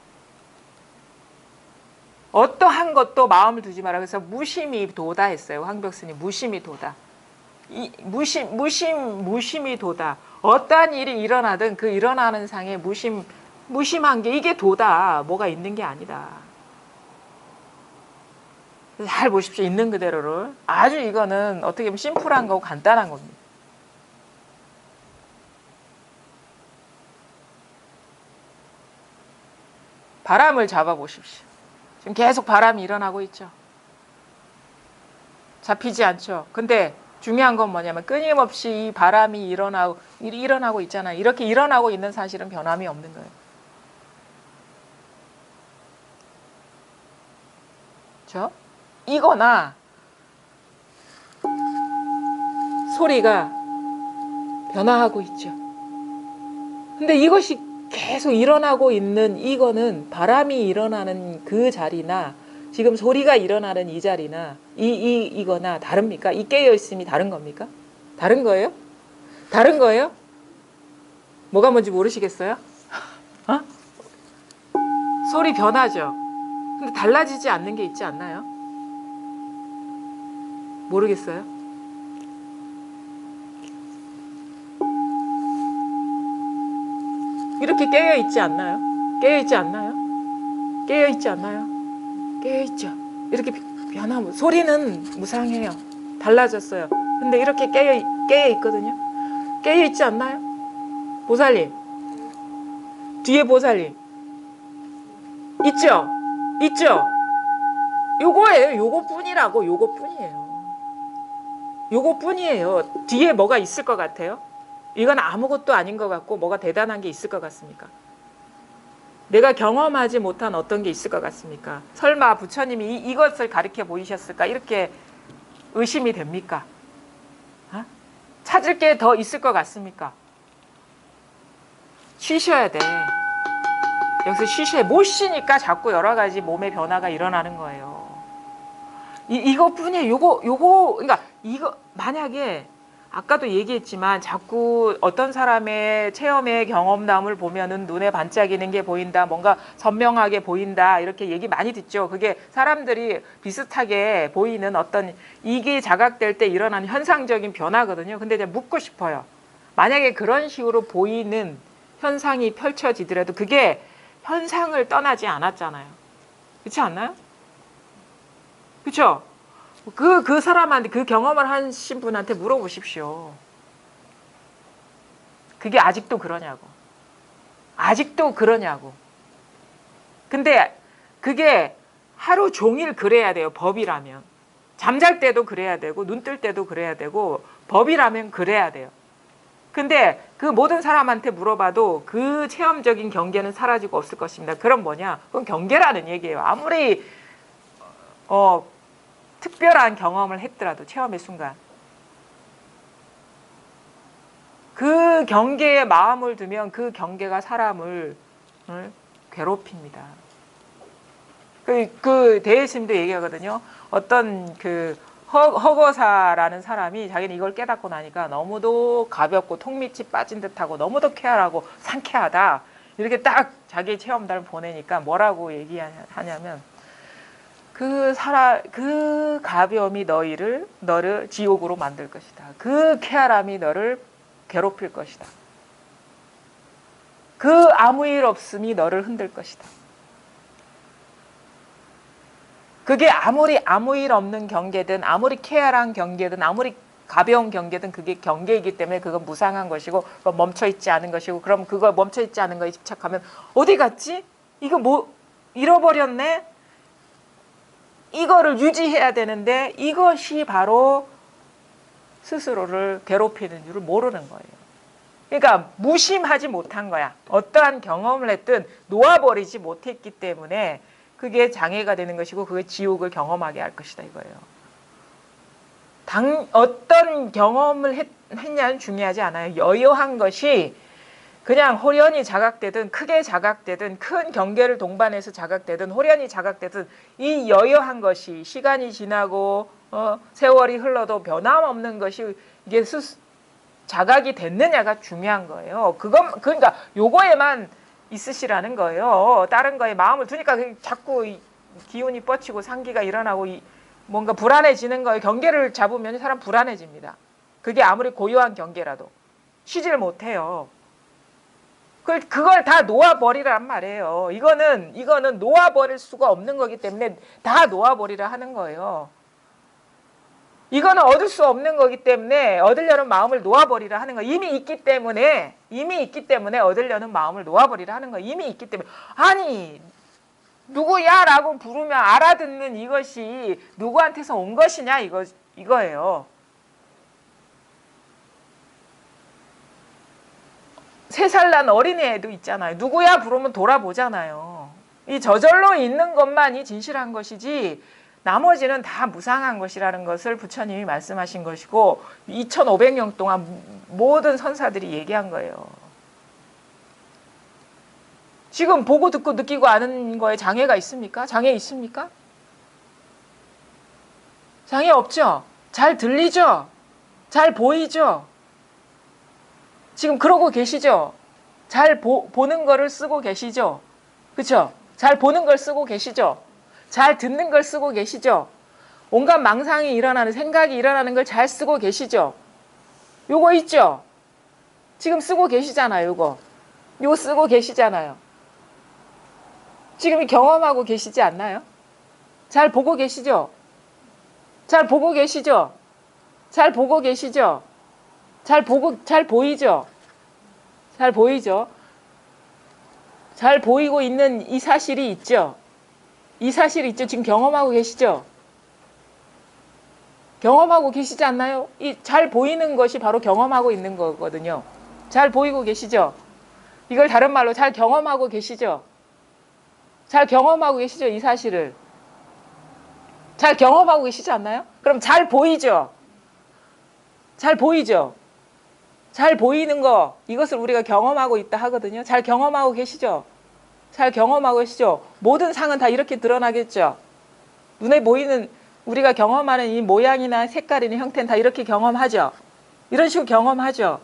어떠한 것도 마음을 두지 마라. 그래서 무심히 도다 했어요. 황벽스님 무심히 도다. 무심히 도다. 어떠한 일이 일어나든 그 일어나는 상에 무심한 게 이게 도다. 뭐가 있는 게 아니다. 잘 보십시오. 있는 그대로를. 아주 이거는 어떻게 보면 심플한 거고 간단한 겁니다. 바람을 잡아 보십시오. 지금 계속 바람이 일어나고 있죠. 잡히지 않죠. 근데 중요한 건 뭐냐면 끊임없이 이 바람이 일어나고 있잖아요. 이렇게 일어나고 있는 사실은 변함이 없는 거예요. 그렇죠? 이거나 소리가 변화하고 있죠. 근데 이것이 계속 일어나고 있는 이거는 바람이 일어나는 그 자리나 지금 소리가 일어나는 이 자리나 이거나 다릅니까? 이 깨어있음이 다른 겁니까? 다른 거예요? 다른 거예요? 뭐가 뭔지 모르시겠어요? 어? 소리 변하죠. 근데 달라지지 않는 게 있지 않나요? 모르겠어요? 이렇게 깨어있지 않나요? 깨어있지 않나요? 깨어있지 않나요? 깨어있죠. 이렇게 변하면 소리는 무상해요. 달라졌어요. 근데 이렇게 깨어있거든요. 깨어있지 않나요? 보살님 뒤에 보살님 있죠? 있죠? 요거예요. 요거뿐이라고. 요거뿐이에요. 뒤에 뭐가 있을 것 같아요? 이건 아무것도 아닌 것 같고 뭐가 대단한 게 있을 것 같습니까? 내가 경험하지 못한 어떤 게 있을 것 같습니까? 설마 부처님이 이것을 가르쳐 보이셨을까? 이렇게 의심이 됩니까? 어? 찾을 게 더 있을 것 같습니까? 쉬셔야 돼. 여기서 쉬셔야 못 쉬니까 자꾸 여러 가지 몸의 변화가 일어나는 거예요. 이것뿐이에요. 그러니까 이거 만약에 아까도 얘기했지만 자꾸 어떤 사람의 체험의 경험담을 보면은 눈에 반짝이는 게 보인다, 뭔가 선명하게 보인다 이렇게 얘기 많이 듣죠. 그게 사람들이 비슷하게 보이는 어떤 이게 자각될 때 일어나는 현상적인 변화거든요. 근데 이제 묻고 싶어요. 만약에 그런 식으로 보이는 현상이 펼쳐지더라도 그게 현상을 떠나지 않았잖아요. 그렇지 않나요? 그렇죠? 그 사람한테 그 경험을 하신 분한테 물어보십시오. 그게 아직도 그러냐고. 아직도 그러냐고. 근데 그게 하루 종일 그래야 돼요. 법이라면. 잠잘 때도 그래야 되고 눈 뜰 때도 그래야 되고 법이라면 그래야 돼요. 근데 그 모든 사람한테 물어봐도 그 체험적인 경계는 사라지고 없을 것입니다. 그럼 뭐냐? 그건 경계라는 얘기예요. 아무리 특별한 경험을 했더라도 체험의 순간 그 경계에 마음을 두면 그 경계가 사람을 괴롭힙니다. 그 대예스님도 얘기하거든요. 어떤 그 허거사라는 사람이 자기는 이걸 깨닫고 나니까 너무도 가볍고 톡밑이 빠진 듯하고 너무도 쾌활하고 상쾌하다. 이렇게 딱 자기 체험담을 보내니까 뭐라고 얘기하냐면 그 가벼움이 너를 지옥으로 만들 것이다. 그 쾌활함이 너를 괴롭힐 것이다. 그 아무 일 없음이 너를 흔들 것이다. 그게 아무리 아무 일 없는 경계든 아무리 쾌활한 경계든 아무리 가벼운 경계든 그게 경계이기 때문에 그건 무상한 것이고 그건 멈춰있지 않은 것이고 그럼 그거 멈춰있지 않은 거에 집착하면 어디 갔지? 이거 뭐 잃어버렸네? 이거를 유지해야 되는데 이것이 바로 스스로를 괴롭히는 줄을 모르는 거예요. 그러니까 무심하지 못한 거야. 어떠한 경험을 했든 놓아버리지 못했기 때문에 그게 장애가 되는 것이고 그게 지옥을 경험하게 할 것이다 이거예요. 어떤 경험을 했냐는 중요하지 않아요. 여여한 것이 그냥 홀연히 자각되든 크게 자각되든 큰 경계를 동반해서 자각되든 홀연히 자각되든 이 여여한 것이 시간이 지나고 세월이 흘러도 변함없는 것이 이게 자각이 됐느냐가 중요한 거예요. 그러니까 요거에만 있으시라는 거예요. 다른 거에 마음을 두니까 자꾸 기운이 뻗치고 상기가 일어나고 뭔가 불안해지는 거예요. 경계를 잡으면 사람 불안해집니다. 그게 아무리 고요한 경계라도 쉬질 못해요. 그걸 다 놓아버리란 말이에요. 이거는 놓아버릴 수가 없는 거기 때문에 다 놓아버리라 하는 거예요. 이거는 얻을 수 없는 거기 때문에 얻으려는 마음을 놓아버리라 하는 거예요. 이미 있기 때문에 얻으려는 마음을 놓아버리라 하는 거예요. 이미 있기 때문에. 아니 누구야? 라고 부르면 알아듣는 이것이 누구한테서 온 것이냐 이거예요. 세 살 난 어린애도 있잖아요. 누구야? 부르면 돌아보잖아요. 이 저절로 있는 것만이 진실한 것이지 나머지는 다 무상한 것이라는 것을 부처님이 말씀하신 것이고 2500년 동안 모든 선사들이 얘기한 거예요. 지금 보고 듣고 느끼고 아는 거에 장애가 있습니까? 장애 있습니까? 장애 없죠? 잘 들리죠? 잘 보이죠? 지금 그러고 계시죠? 잘 보는 거를 쓰고 계시죠? 그렇죠? 잘 보는 걸 쓰고 계시죠? 잘 듣는 걸 쓰고 계시죠? 온갖 망상이 일어나는 생각이 일어나는 걸 잘 쓰고 계시죠? 요거 있죠? 지금 쓰고 계시잖아요. 요거 쓰고 계시잖아요. 지금 경험하고 계시지 않나요? 잘 보고 계시죠? 잘 보고 계시죠? 잘 보고 계시죠? 잘 보이죠? 잘 보이죠? 잘 보이고 있는 이 사실이 있죠? 이 사실이 있죠? 지금 경험하고 계시죠? 경험하고 계시지 않나요? 이 잘 보이는 것이 바로 경험하고 있는 거거든요. 잘 보이고 계시죠? 이걸 다른 말로 잘 경험하고 계시죠? 잘 경험하고 계시죠? 이 사실을. 잘 경험하고 계시지 않나요? 그럼 잘 보이죠? 잘 보이죠? 잘 보이는 거, 이것을 우리가 경험하고 있다 하거든요. 잘 경험하고 계시죠? 잘 경험하고 계시죠? 모든 상은 다 이렇게 드러나겠죠? 눈에 보이는 우리가 경험하는 이 모양이나 색깔이나 형태는 다 이렇게 경험하죠? 이런 식으로 경험하죠?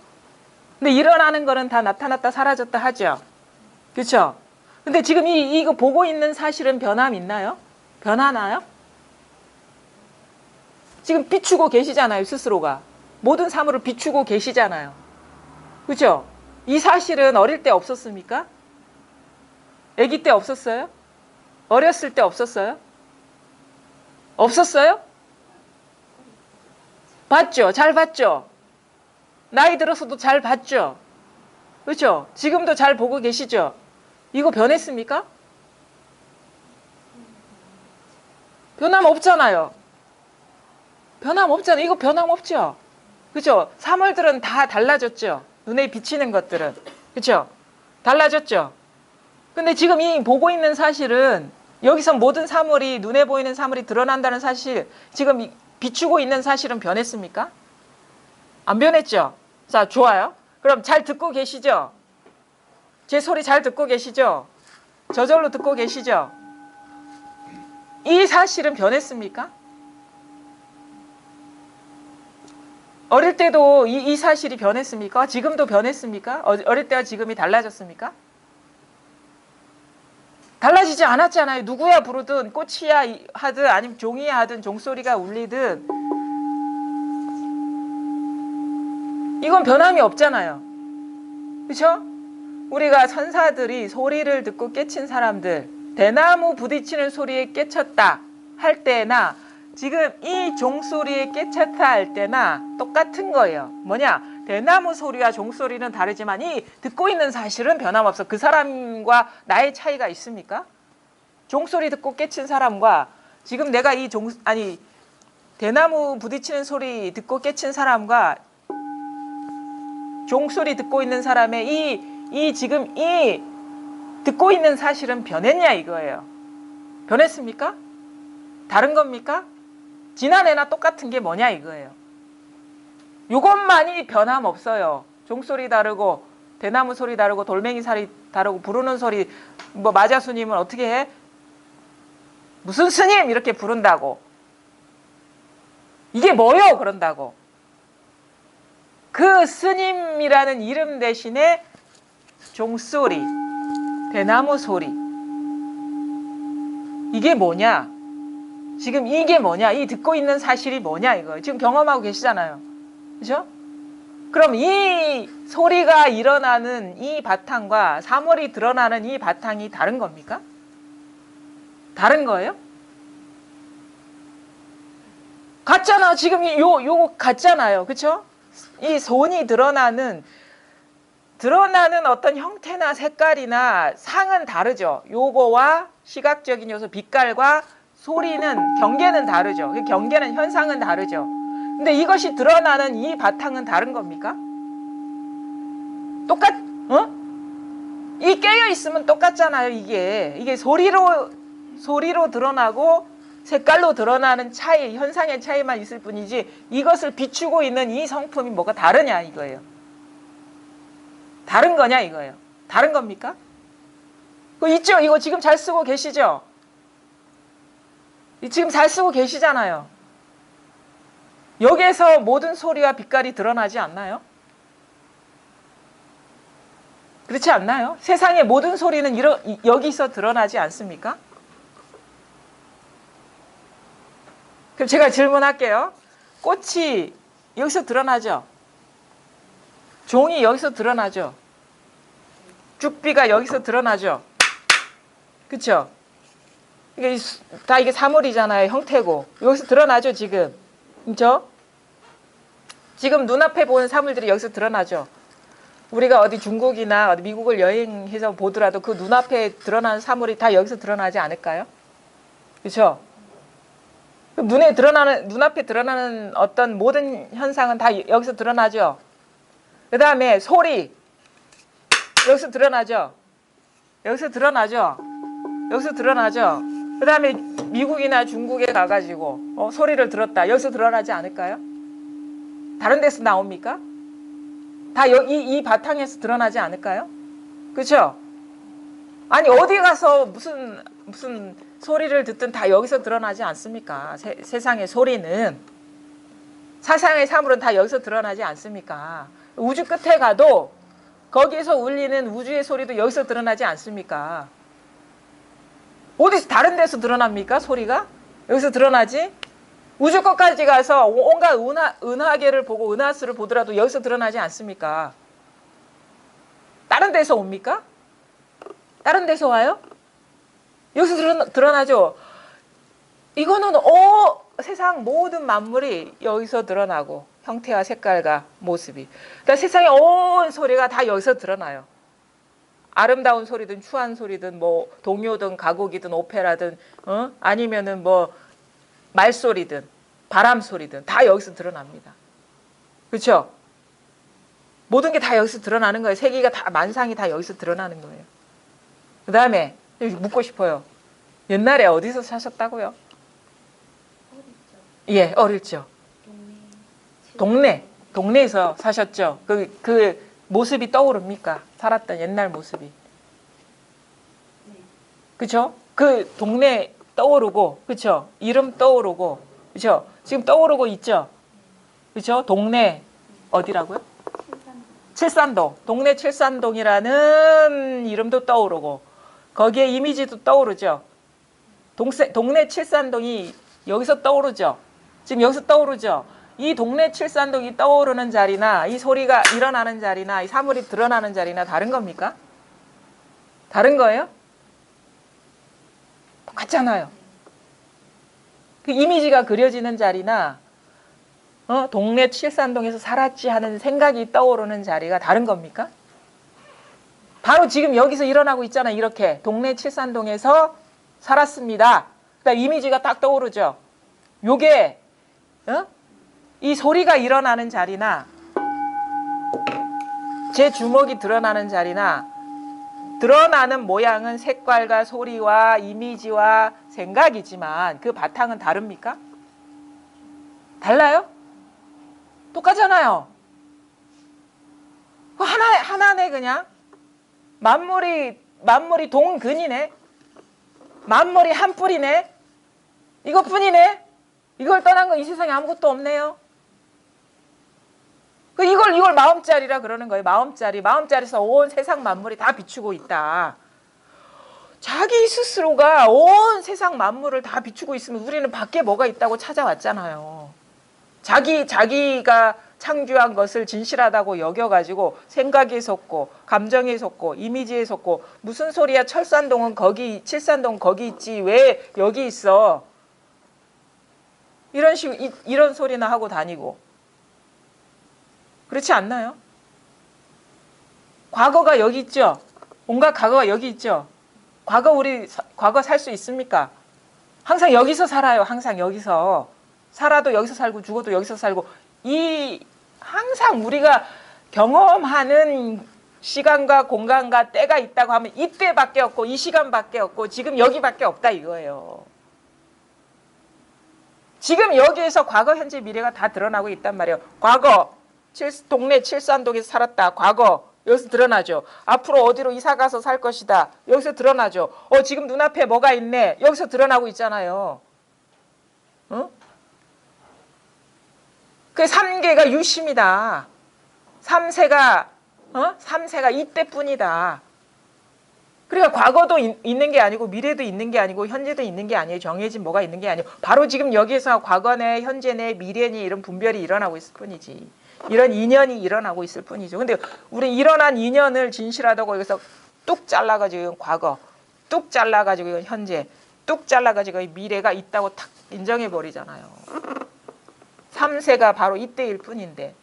근데 일어나는 거는 다 나타났다 사라졌다 하죠? 그렇죠? 근데 지금 이거 보고 있는 사실은 변함 있나요? 변하나요? 지금 비추고 계시잖아요, 스스로가. 모든 사물을 비추고 계시잖아요. 그죠? 이 사실은 어릴 때 없었습니까? 아기 때 없었어요? 어렸을 때 없었어요? 없었어요? 봤죠? 잘 봤죠? 나이 들어서도 잘 봤죠? 그렇죠? 지금도 잘 보고 계시죠? 이거 변했습니까? 변함 없잖아요. 변함 없잖아요. 이거 변함 없죠? 그죠? 사물들은 다 달라졌죠? 눈에 비치는 것들은. 그죠? 달라졌죠? 근데 지금 이 보고 있는 사실은 여기서 모든 사물이 눈에 보이는 사물이 드러난다는 사실, 지금 비추고 있는 사실은 변했습니까? 안 변했죠? 자, 좋아요. 그럼 잘 듣고 계시죠? 제 소리 잘 듣고 계시죠? 저절로 듣고 계시죠? 이 사실은 변했습니까? 어릴 때도 이 사실이 변했습니까? 지금도 변했습니까? 어릴 때와 지금이 달라졌습니까? 달라지지 않았잖아요. 누구야 부르든 꽃이야 하든 아니면 종이야 하든 종소리가 울리든 이건 변함이 없잖아요. 그렇죠? 우리가 선사들이 소리를 듣고 깨친 사람들, 대나무 부딪히는 소리에 깨쳤다 할 때나 지금 이 종소리에 깨쳤다 할 때나 똑같은 거예요. 뭐냐? 대나무 소리와 종소리는 다르지만 이 듣고 있는 사실은 변함없어. 그 사람과 나의 차이가 있습니까? 종소리 듣고 깨친 사람과 지금 내가 대나무 부딪히는 소리 듣고 깨친 사람과 종소리 듣고 있는 사람의 지금 이 듣고 있는 사실은 변했냐 이거예요. 변했습니까? 다른 겁니까? 지난해나 똑같은 게 뭐냐 이거예요. 요것만이 변함없어요. 종소리 다르고 대나무 소리 다르고 돌멩이 소리 다르고 부르는 소리 뭐 마자 스님은 어떻게 해? 무슨 스님 이렇게 부른다고. 이게 뭐요? 그런다고. 그 스님이라는 이름 대신에 종소리, 대나무 소리. 이게 뭐냐? 지금 이게 뭐냐? 이 듣고 있는 사실이 뭐냐 이거. 지금 경험하고 계시잖아요. 그죠? 그럼 이 소리가 일어나는 이 바탕과 사물이 드러나는 이 바탕이 다른 겁니까? 다른 거예요? 같잖아. 지금 요거 같잖아요. 그쵸? 이 손이 드러나는 어떤 형태나 색깔이나 상은 다르죠. 요거와 시각적인 요소, 빛깔과 소리는, 경계는 다르죠. 경계는, 현상은 다르죠. 근데 이것이 드러나는 이 바탕은 다른 겁니까? 이 깨어 있으면 똑같잖아요. 이게 소리로 드러나고 색깔로 드러나는 차이, 현상의 차이만 있을 뿐이지 이것을 비추고 있는 이 성품이 뭐가 다르냐 이거예요. 다른 거냐 이거예요. 다른 겁니까? 그거 있죠? 이거 지금 잘 쓰고 계시죠? 지금 잘 쓰고 계시잖아요. 여기에서 모든 소리와 빛깔이 드러나지 않나요? 그렇지 않나요? 세상의 모든 소리는 여기서 드러나지 않습니까? 그럼 제가 질문할게요. 꽃이 여기서 드러나죠? 종이 여기서 드러나죠? 죽비가 여기서 드러나죠? 그쵸? 이게 사물이잖아요. 형태고. 여기서 드러나죠, 지금. 그쵸? 지금 눈앞에 보는 사물들이 여기서 드러나죠? 우리가 어디 중국이나 어디 미국을 여행해서 보더라도 그 눈앞에 드러나는 사물이 다 여기서 드러나지 않을까요? 그쵸? 눈앞에 드러나는 어떤 모든 현상은 다 여기서 드러나죠? 그 다음에 소리. 여기서 드러나죠? 여기서 드러나죠? 여기서 드러나죠? 그 다음에 미국이나 중국에 가가지고 소리를 들었다. 여기서 드러나지 않을까요? 다른 데서 나옵니까? 다 이 바탕에서 드러나지 않을까요? 그렇죠? 아니 어디 가서 무슨 소리를 듣든 다 여기서 드러나지 않습니까? 세상의 소리는, 세상의 사물은 다 여기서 드러나지 않습니까? 우주 끝에 가도 거기에서 울리는 우주의 소리도 여기서 드러나지 않습니까? 어디서 다른 데서 드러납니까? 소리가? 여기서 드러나지? 우주 끝까지 가서 온갖 은하계를 보고 은하수를 보더라도 여기서 드러나지 않습니까? 다른 데서 옵니까? 다른 데서 와요? 여기서 드러나죠? 이거는 세상 모든 만물이 여기서 드러나고 형태와 색깔과 모습이. 그러니까 세상의 온 소리가 다 여기서 드러나요. 아름다운 소리든 추한 소리든 뭐 동요든 가곡이든 오페라든 아니면은 뭐 말소리든 바람 소리든 다 여기서 드러납니다. 그렇죠? 모든 게 다 여기서 드러나는 거예요. 세계가 다, 만상이 다 여기서 드러나는 거예요. 그 다음에 묻고 싶어요. 옛날에 어디서 사셨다고요? 예, 어릴 적. 동네에서 사셨죠? 그 모습이 떠오릅니까? 살았던 옛날 모습이. 그쵸? 그 동네 떠오르고, 그쵸? 이름 떠오르고, 그쵸? 지금 떠오르고 있죠? 그쵸? 동네, 어디라고요? 칠산동. 동네 칠산동이라는 이름도 떠오르고, 거기에 이미지도 떠오르죠? 동네 칠산동이 여기서 떠오르죠? 지금 여기서 떠오르죠? 이 동네 칠산동이 떠오르는 자리나 이 소리가 일어나는 자리나 이 사물이 드러나는 자리나 다른 겁니까? 다른 거예요? 똑같잖아요. 그 이미지가 그려지는 자리나 동네 칠산동에서 살았지 하는 생각이 떠오르는 자리가 다른 겁니까? 바로 지금 여기서 일어나고 있잖아요. 이렇게 동네 칠산동에서 살았습니다. 그러니까 이미지가 딱 떠오르죠. 요게 이 소리가 일어나는 자리나 제 주먹이 드러나는 자리나 드러나는 모양은 색깔과 소리와 이미지와 생각이지만 그 바탕은 다릅니까? 달라요? 똑같잖아요. 하나네 그냥. 만물이 동근이네. 만물이 한 뿌리네. 이것뿐이네. 이걸 떠난 건 이 세상에 아무것도 없네요. 이걸 마음자리라 그러는 거예요. 마음자리에서 온 세상 만물이 다 비추고 있다. 자기 스스로가 온 세상 만물을 다 비추고 있으면 우리는 밖에 뭐가 있다고 찾아왔잖아요. 자기가 창조한 것을 진실하다고 여겨가지고 생각에 속고 감정에 속고 이미지에 속고 무슨 소리야, 철산동은 거기, 칠산동 거기 있지 왜 여기 있어, 이런 소리나 하고 다니고 그렇지 않나요? 과거가 여기 있죠. 온갖 과거가 여기 있죠. 과거 살 수 있습니까? 항상 여기서 살아요. 항상 여기서 살아도 여기서 살고 죽어도 여기서 살고, 항상 우리가 경험하는 시간과 공간과 때가 있다고 하면 이때밖에 없고 이 시간밖에 없고 지금 여기밖에 없다 이거예요. 지금 여기에서 과거, 현재, 미래가 다 드러나고 있단 말이에요. 과거 동네 칠산동에서 살았다. 과거 여기서 드러나죠. 앞으로 어디로 이사 가서 살 것이다. 여기서 드러나죠. 지금 눈앞에 뭐가 있네. 여기서 드러나고 있잖아요. 어? 그 3계가 유심이다. 3세가 이때뿐이다. 그러니까 과거도 있는 게 아니고 미래도 있는 게 아니고 현재도 있는 게 아니에요. 정해진 뭐가 있는 게 아니고 바로 지금 여기서 과거네, 현재네, 미래네 이런 분별이 일어나고 있을 뿐이지. 이런 인연이 일어나고 있을 뿐이죠. 근데 우리 일어난 인연을 진실하다고 여기서 뚝 잘라가지고 이건 과거, 뚝 잘라가지고 이건 현재, 뚝 잘라가지고 미래가 있다고 탁 인정해버리잖아요. 3세가 바로 이때일 뿐인데,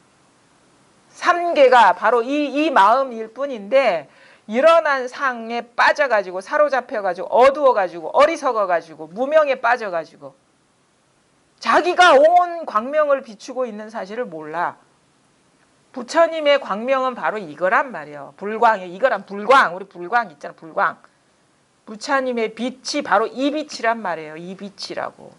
3계가 바로 이 마음일 뿐인데, 일어난 상에 빠져가지고 사로잡혀가지고 어두워가지고 어리석어가지고 무명에 빠져가지고 자기가 온 광명을 비추고 있는 사실을 몰라. 부처님의 광명은 바로 이거란 말이에요. 불광이에요. 이거란 불광. 우리 불광 있잖아. 불광. 부처님의 빛이 바로 이 빛이란 말이에요. 이 빛이라고.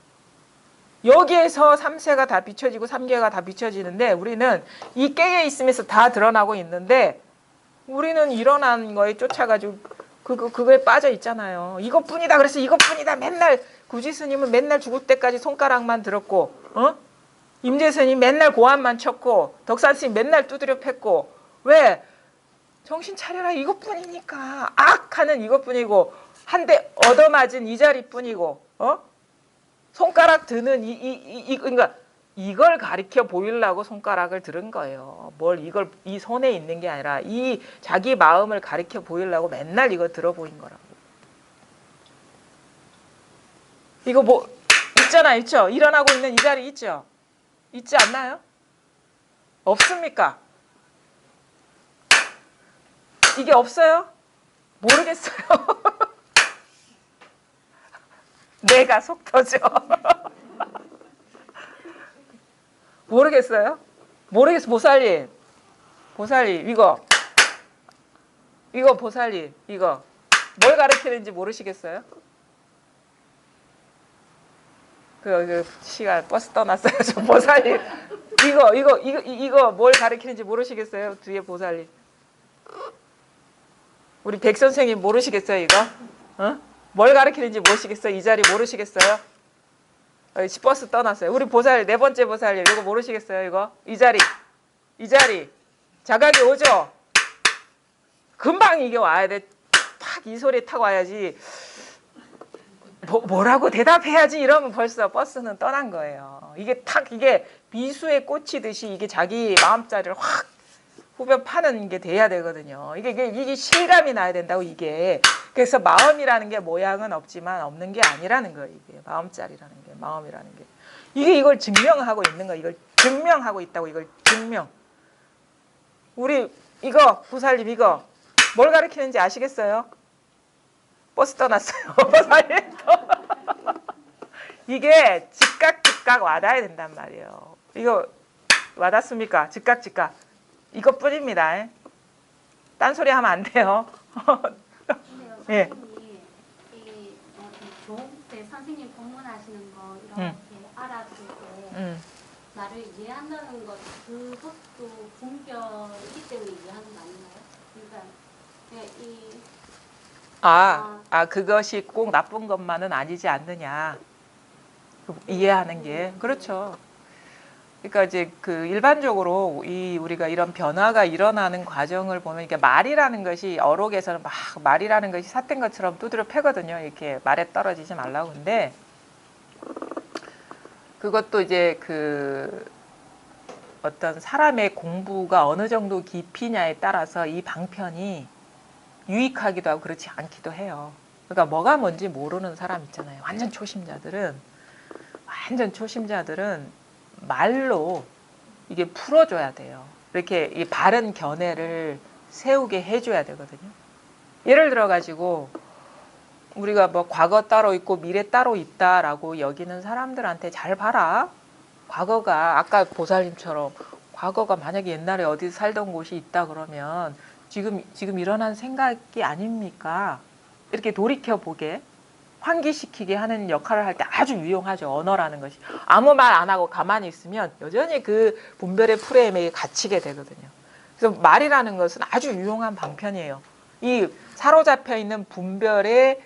여기에서 3세가 다 비춰지고 3계가 다 비춰지는데 우리는 이 깨에 있으면서 다 드러나고 있는데 우리는 일어난 거에 쫓아가지고 그거에 빠져 있잖아요. 이것뿐이다. 그래서 이것뿐이다. 맨날 구지 스님은 맨날 죽을 때까지 손가락만 들었고, 임재 스님 맨날 고함만 쳤고, 덕산 스님 맨날 두드려 팼고, 왜? 정신 차려라. 이것뿐이니까. 악! 하는 이것뿐이고, 한 대 얻어맞은 이 자리뿐이고, 손가락 드는 그러니까 이걸 가리켜 보이려고 손가락을 들은 거예요. 이 손에 있는 게 아니라 이 자기 마음을 가리켜 보이려고 맨날 이거 들어 보인 거라고. 이거 뭐 있죠? 일어나고 있는 이 자리 있죠? 있지 않나요? 없습니까? 이게 없어요? 모르겠어요. 내가 속 터져. 모르겠어요? 보살님. 이거 보살님. 이거 뭘 가르치는지 모르시겠어요? 그 시간 버스 떠났어요. 저 보살님. 이거 뭘 가르치는지 모르시겠어요? 뒤에 보살님. 우리 백 선생님 모르시겠어요? 이거? 뭘 가르치는지 모르시겠어요? 이 자리 모르시겠어요? 버스 떠났어요. 우리 보살, 네 번째 보살님, 이거 모르시겠어요? 이거? 이 자리. 자각이 오죠? 금방 이게 와야 돼. 탁, 이 소리에 탁 와야지. 뭐라고 대답해야지 이러면 벌써 버스는 떠난 거예요. 이게 비수에 꽂히듯이 이게 자기 마음자리를 확 후벼 파는 게 돼야 되거든요. 이게 실감이 나야 된다고, 이게. 그래서 마음이라는 게 모양은 없지만 없는 게 아니라는 거예요. 이게 마음자리라는 게, 마음이라는 게. 이걸 증명하고 있는 거예요. 이걸 증명하고 있다고, 이걸 증명. 우리 부살님 이거 뭘 가르치는지 아시겠어요? 버스 떠났어요. 이게 즉각 와닿아야 된단 말이에요. 이거 와닿습니까? 즉각. 이것뿐입니다. 딴소리 하면 안 돼요. 예. 좋은 때 선생님 공문하시는 거 이렇게 알아들 때 나를 이해한다는 것, 그것도 분별이기 때문에 이해하는 거 아닌가요? 그러니까 그냥 그것이 꼭 나쁜 것만은 아니지 않느냐. 이해하는 게. 그렇죠. 그러니까 이제 그 일반적으로 우리가 이런 변화가 일어나는 과정을 보면 이게 말이라는 것이 어록에서는 막 말이라는 것이 삿된 것처럼 두드려 패거든요. 이렇게 말에 떨어지지 말라고. 근데 그것도 이제 그 어떤 사람의 공부가 어느 정도 깊이냐에 따라서 이 방편이 유익하기도 하고 그렇지 않기도 해요. 그러니까 뭐가 뭔지 모르는 사람 있잖아요. 완전 초심자들은 말로 이게 풀어줘야 돼요. 이렇게 이 바른 견해를 세우게 해줘야 되거든요. 예를 들어 가지고 우리가 뭐 과거 따로 있고 미래 따로 있다라고 여기는 사람들한테 잘 봐라. 과거가 아까 보살님처럼 과거가 만약에 옛날에 어디 살던 곳이 있다 그러면 지금 일어난 생각이 아닙니까? 이렇게 돌이켜 보게 환기시키게 하는 역할을 할 때 아주 유용하죠. 언어라는 것이. 아무 말 안 하고 가만히 있으면 여전히 그 분별의 프레임에 갇히게 되거든요. 그래서 말이라는 것은 아주 유용한 방편이에요. 이 사로잡혀 있는 분별을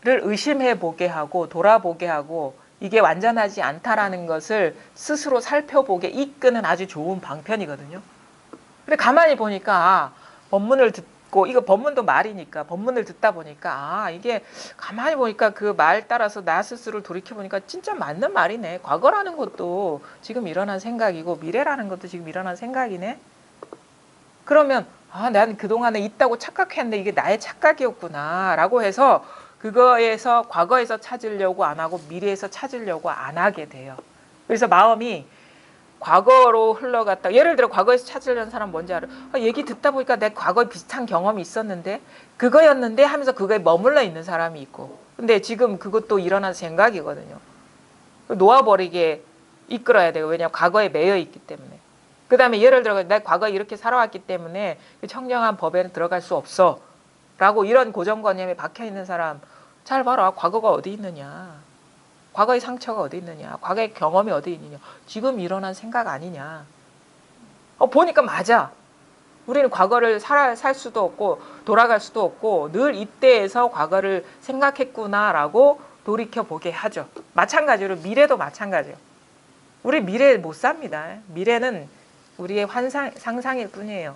의심해 보게 하고 돌아보게 하고 이게 완전하지 않다라는 것을 스스로 살펴보게 이끄는 아주 좋은 방편이거든요. 근데 가만히 보니까 법문을 듣고 이거 법문도 말이니까 법문을 듣다 보니까 이게 가만히 보니까 그 말 따라서 나 스스로를 돌이켜 보니까 진짜 맞는 말이네. 과거라는 것도 지금 일어난 생각이고 미래라는 것도 지금 일어난 생각이네. 그러면 난 그동안에 있다고 착각했는데 이게 나의 착각이었구나 라고 해서 그거에서 과거에서 찾으려고 안 하고 미래에서 찾으려고 안 하게 돼요. 그래서 마음이 과거로 흘러갔다. 예를 들어 과거에서 찾으려는 사람 뭔지 알아? 얘기 듣다 보니까 내 과거에 비슷한 경험이 있었는데 그거였는데 하면서 그거에 머물러 있는 사람이 있고 근데 지금 그것도 일어난 생각이거든요. 놓아버리게 이끌어야 돼요. 왜냐하면 과거에 매여 있기 때문에. 그 다음에 예를 들어 내 과거에 이렇게 살아왔기 때문에 청정한 법에는 들어갈 수 없어 라고 이런 고정관념에 박혀있는 사람 잘 봐라. 과거가 어디 있느냐. 과거의 상처가 어디 있느냐. 과거의 경험이 어디 있느냐. 지금 일어난 생각 아니냐. 보니까 맞아. 우리는 과거를 살 수도 없고 돌아갈 수도 없고 늘 이때에서 과거를 생각했구나라고 돌이켜보게 하죠. 마찬가지로 미래도 마찬가지예요. 우리 미래 못 삽니다. 미래는 우리의 상상일 뿐이에요.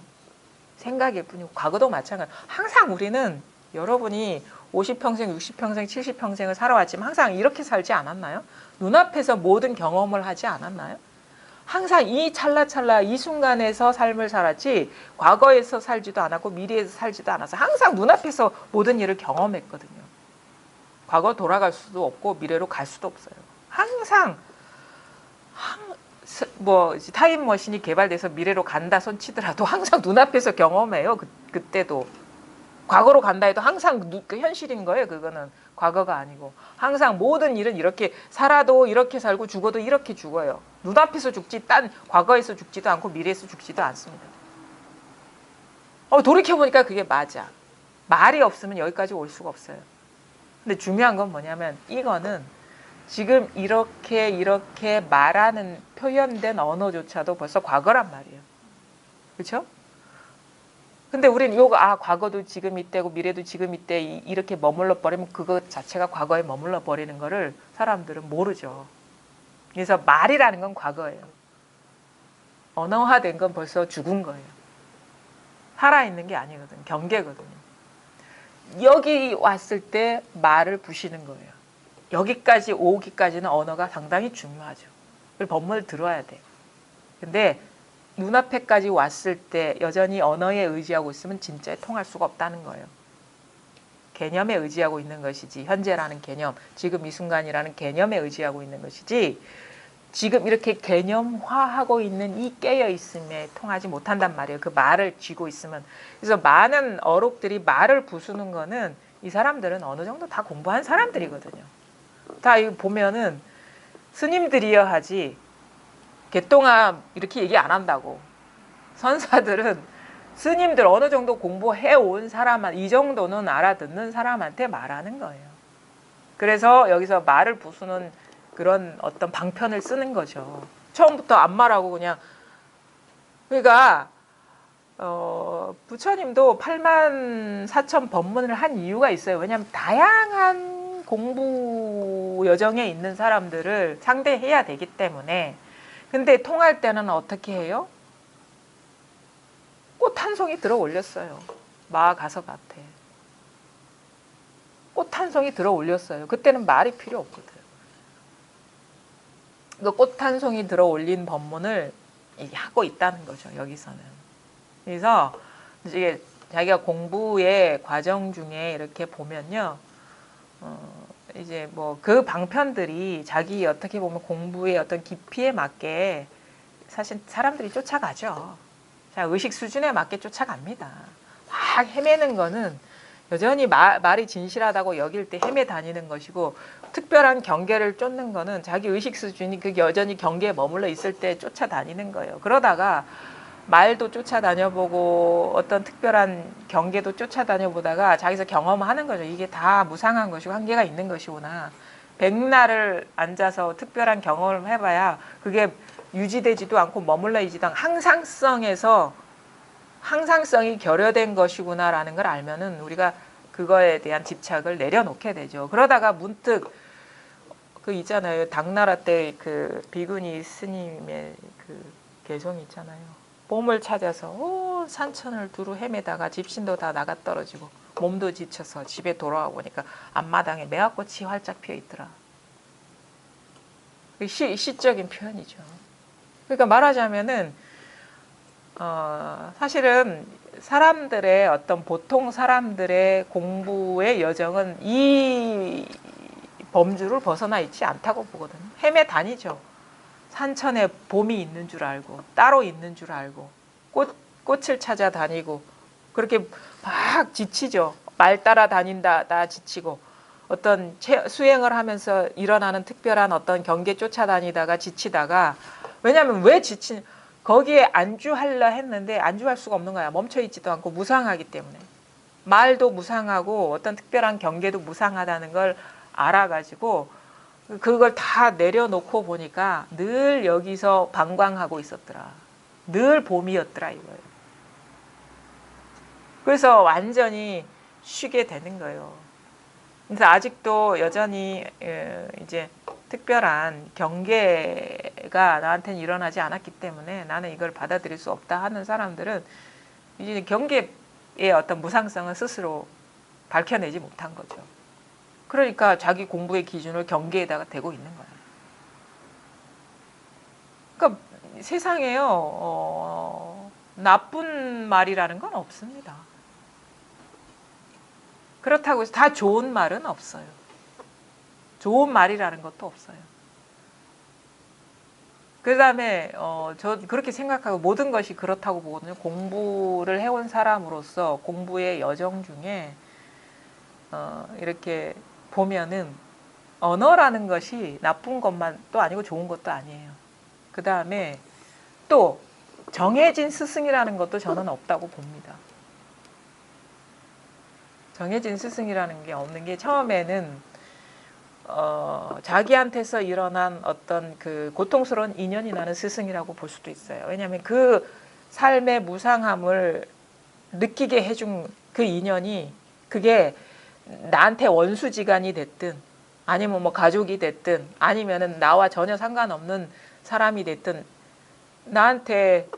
생각일 뿐이고 과거도 마찬가지. 항상 우리는 여러분이 50평생, 60평생, 70평생을 살아왔지만 항상 이렇게 살지 않았나요? 눈앞에서 모든 경험을 하지 않았나요? 항상 이 찰나찰나 이 순간에서 삶을 살았지 과거에서 살지도 않았고 미래에서 살지도 않았어요. 항상 눈앞에서 모든 일을 경험했거든요. 과거 돌아갈 수도 없고 미래로 갈 수도 없어요. 항상 타임머신이 개발돼서 미래로 간다 손치더라도 항상 눈앞에서 경험해요. 그때도. 과거로 간다 해도 항상 현실인 거예요. 그거는 과거가 아니고. 항상 모든 일은 이렇게 살아도 이렇게 살고 죽어도 이렇게 죽어요. 눈앞에서 죽지 딴 과거에서 죽지도 않고 미래에서 죽지도 않습니다. 돌이켜보니까 그게 맞아. 말이 없으면 여기까지 올 수가 없어요. 근데 중요한 건 뭐냐면 이거는 지금 이렇게 말하는 표현된 언어조차도 벌써 과거란 말이에요. 그렇죠? 근데 우리는 과거도 지금 이때고 미래도 지금 이때 이렇게 머물러 버리면 그것 자체가 과거에 머물러 버리는 거를 사람들은 모르죠. 그래서 말이라는 건 과거예요. 언어화된 건 벌써 죽은 거예요. 살아있는 게 아니거든요. 경계거든요. 여기 왔을 때 말을 부시는 거예요. 여기까지 오기까지는 언어가 상당히 중요하죠. 그리고 법문을 들어야 돼요. 근데 눈앞에까지 왔을 때 여전히 언어에 의지하고 있으면 진짜 통할 수가 없다는 거예요. 개념에 의지하고 있는 것이지 현재라는 개념, 지금 이 순간이라는 개념에 의지하고 있는 것이지 지금 이렇게 개념화하고 있는 이 깨어있음에 통하지 못한단 말이에요. 그 말을 쥐고 있으면. 그래서 많은 어록들이 말을 부수는 거는 이 사람들은 어느 정도 다 공부한 사람들이거든요. 다 이거 보면은 스님들이여 하지 개똥아 이렇게 얘기 안 한다고. 선사들은 스님들 어느 정도 공부해 온 사람한 이 정도는 알아듣는 사람한테 말하는 거예요. 그래서 여기서 말을 부수는 그런 어떤 방편을 쓰는 거죠. 처음부터 안 말하고 그냥. 그러니까 부처님도 84,000 법문을 한 이유가 있어요. 왜냐하면 다양한 공부 여정에 있는 사람들을 상대해야 되기 때문에. 근데 통할 때는 어떻게 해요? 꽃 한 송이 들어 올렸어요. 마가서밭에. 꽃 한 송이 들어 올렸어요. 그때는 말이 필요 없거든. 그 꽃 한 송이 들어 올린 법문을 하고 있다는 거죠. 여기서는. 그래서 이제 자기가 공부의 과정 중에 이렇게 보면요. 이제 뭐 그 방편들이 자기 어떻게 보면 공부의 어떤 깊이에 맞게 사실 사람들이 쫓아가죠. 자, 의식 수준에 맞게 쫓아갑니다. 막 헤매는 거는 여전히 말이 진실하다고 여길 때 헤매 다니는 것이고, 특별한 경계를 쫓는 거는 자기 의식 수준이 그 여전히 경계에 머물러 있을 때 쫓아다니는 거예요. 그러다가 말도 쫓아다녀보고 어떤 특별한 경계도 쫓아다녀보다가 자기서 경험하는 거죠. 이게 다 무상한 것이고 한계가 있는 것이구나. 백날을 앉아서 특별한 경험을 해봐야 그게 유지되지도 않고 머물러 있지도 않고 항상성이 결여된 것이구나라는 걸 알면은 우리가 그거에 대한 집착을 내려놓게 되죠. 그러다가 문득 그 있잖아요. 당나라 때 그 비구니 스님의 그 개성 있잖아요. 봄을 찾아서 산천을 두루 헤매다가 집신도 다 나가 떨어지고 몸도 지쳐서 집에 돌아와 보니까 앞마당에 매화꽃이 활짝 피어 있더라. 시적인 표현이죠. 그러니까 말하자면은 사실은 사람들의 어떤 보통 사람들의 공부의 여정은 이 범주를 벗어나 있지 않다고 보거든요. 헤매 다니죠. 산천에 봄이 있는 줄 알고 따로 있는 줄 알고 꽃을 찾아 다니고 그렇게 막 지치죠. 말 따라 다닌다 다 지치고 어떤 수행을 하면서 일어나는 특별한 어떤 경계 쫓아다니다가 지치다가 왜냐하면 왜 거기에 안주하려 했는데 안주할 수가 없는 거야. 멈춰있지도 않고 무상하기 때문에. 말도 무상하고 어떤 특별한 경계도 무상하다는 걸 알아가지고 그걸 다 내려놓고 보니까 늘 여기서 방광하고 있었더라. 늘 봄이었더라 이거예요. 그래서 완전히 쉬게 되는 거예요. 그래서 아직도 여전히 이제 특별한 경계가 나한테는 일어나지 않았기 때문에 나는 이걸 받아들일 수 없다 하는 사람들은 이제 경계의 어떤 무상성을 스스로 밝혀내지 못한 거죠. 그러니까 자기 공부의 기준을 경계에다가 대고 있는 거예요. 그러니까 세상에요, 나쁜 말이라는 건 없습니다. 그렇다고 해서 다 좋은 말은 없어요. 좋은 말이라는 것도 없어요. 그 다음에 저 그렇게 생각하고 모든 것이 그렇다고 보거든요. 공부를 해온 사람으로서 공부의 여정 중에 이렇게 보면은 언어라는 것이 나쁜 것만 또 아니고 좋은 것도 아니에요. 그 다음에 또 정해진 스승이라는 것도 저는 없다고 봅니다. 정해진 스승이라는 게 없는 게 처음에는 자기한테서 일어난 어떤 그 고통스러운 인연이 나는 스승이라고 볼 수도 있어요. 왜냐하면 그 삶의 무상함을 느끼게 해준 그 인연이 그게 나한테 원수지간이 됐든 아니면 뭐 가족이 됐든 아니면은 나와 전혀 상관없는 사람이 됐든 나한테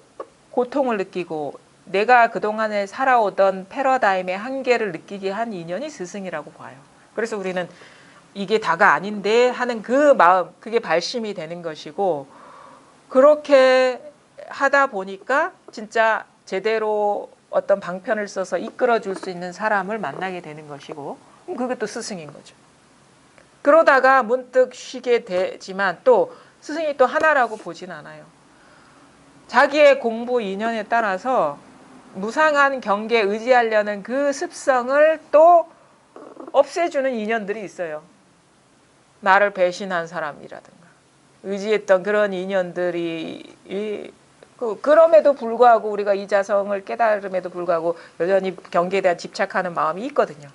고통을 느끼고 내가 그동안에 살아오던 패러다임의 한계를 느끼게 한 인연이 스승이라고 봐요. 그래서 우리는 이게 다가 아닌데 하는 그 마음, 그게 발심이 되는 것이고 그렇게 하다 보니까 진짜 제대로 어떤 방편을 써서 이끌어 줄 수 있는 사람을 만나게 되는 것이고 그게 또 스승인 거죠. 그러다가 문득 쉬게 되지만 또 스승이 또 하나라고 보진 않아요. 자기의 공부 인연에 따라서 무상한 경계에 의지하려는 그 습성을 또 없애주는 인연들이 있어요. 나를 배신한 사람이라든가 의지했던 그런 인연들이 그럼에도 불구하고 우리가 이자성을 깨달음에도 불구하고 여전히 경계에 대한 집착하는 마음이 있거든요.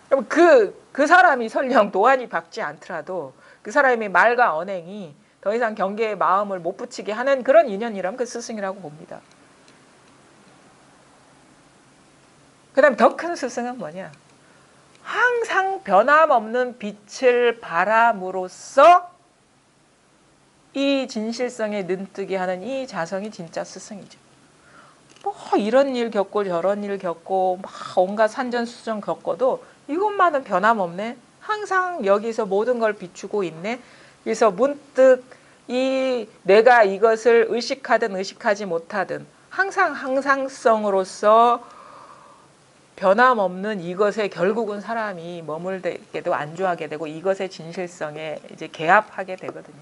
그럼 그 사람이 설령 도안이 박지 않더라도 그 사람의 말과 언행이 더 이상 경계의 마음을 못 붙이게 하는 그런 인연이라면 그 스승이라고 봅니다. 그 다음 더 큰 스승은 뭐냐? 항상 변함없는 빛을 바람으로써 이 진실성에 눈뜨게 하는 이 자성이 진짜 스승이죠. 뭐 이런 일 겪고 저런 일 겪고 막 온갖 산전수전 겪어도 이것만은 변함없네. 항상 여기서 모든 걸 비추고 있네. 그래서 문득 이 내가 이것을 의식하든 의식하지 못하든 항상 항상성으로서 변함없는 이것에 결국은 사람이 머물게도 안주하게 되고 이것의 진실성에 이제 개합하게 되거든요.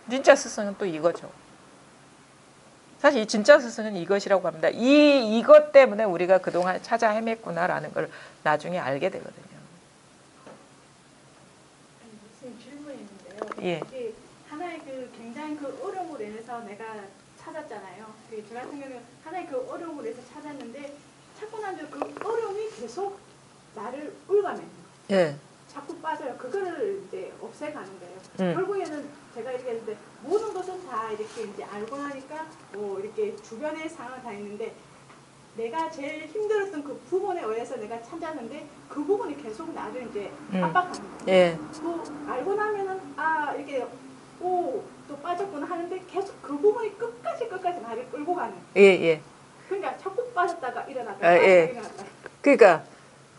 진짜 스승은 또 이거죠. 사실 이 진짜 스승은 이것이라고 합니다. 이것 때문에 우리가 그동안 찾아 헤맸구나라는 걸 나중에 알게 되거든요. 무슨 질문이 있는데요. 예. 이게 하나의 그 굉장히 그 어려움으로 인해서 내가 찾았잖아요. 저 같은 경우는 하나의 그 어려움으로 해서 찾았는데 찾고 난 뒤에 그 어려움이 계속 나를 얽어매는 거예요. 예. 자꾸 빠져요. 그거를 이제 없애가는 거예요. 결국에는 제가 이렇게 했는데 모든 것은 다 이렇게 이제 알고 나니까 뭐 이렇게 주변의 상황을 다 있는데 내가 제일 힘들었던 그 부분에 의해서 내가 찾았는데 그 부분이 계속 나를 이제 압박하는 거예요. 예. 또 알고 나면은 이렇게 또 빠졌구나 하는데 계속 그 부분이 끝까지 나를 끌고 가는 거예요. 예, 예. 그러니까 자꾸 빠졌다가 일어났다가 예. 일어났다가. 그러니까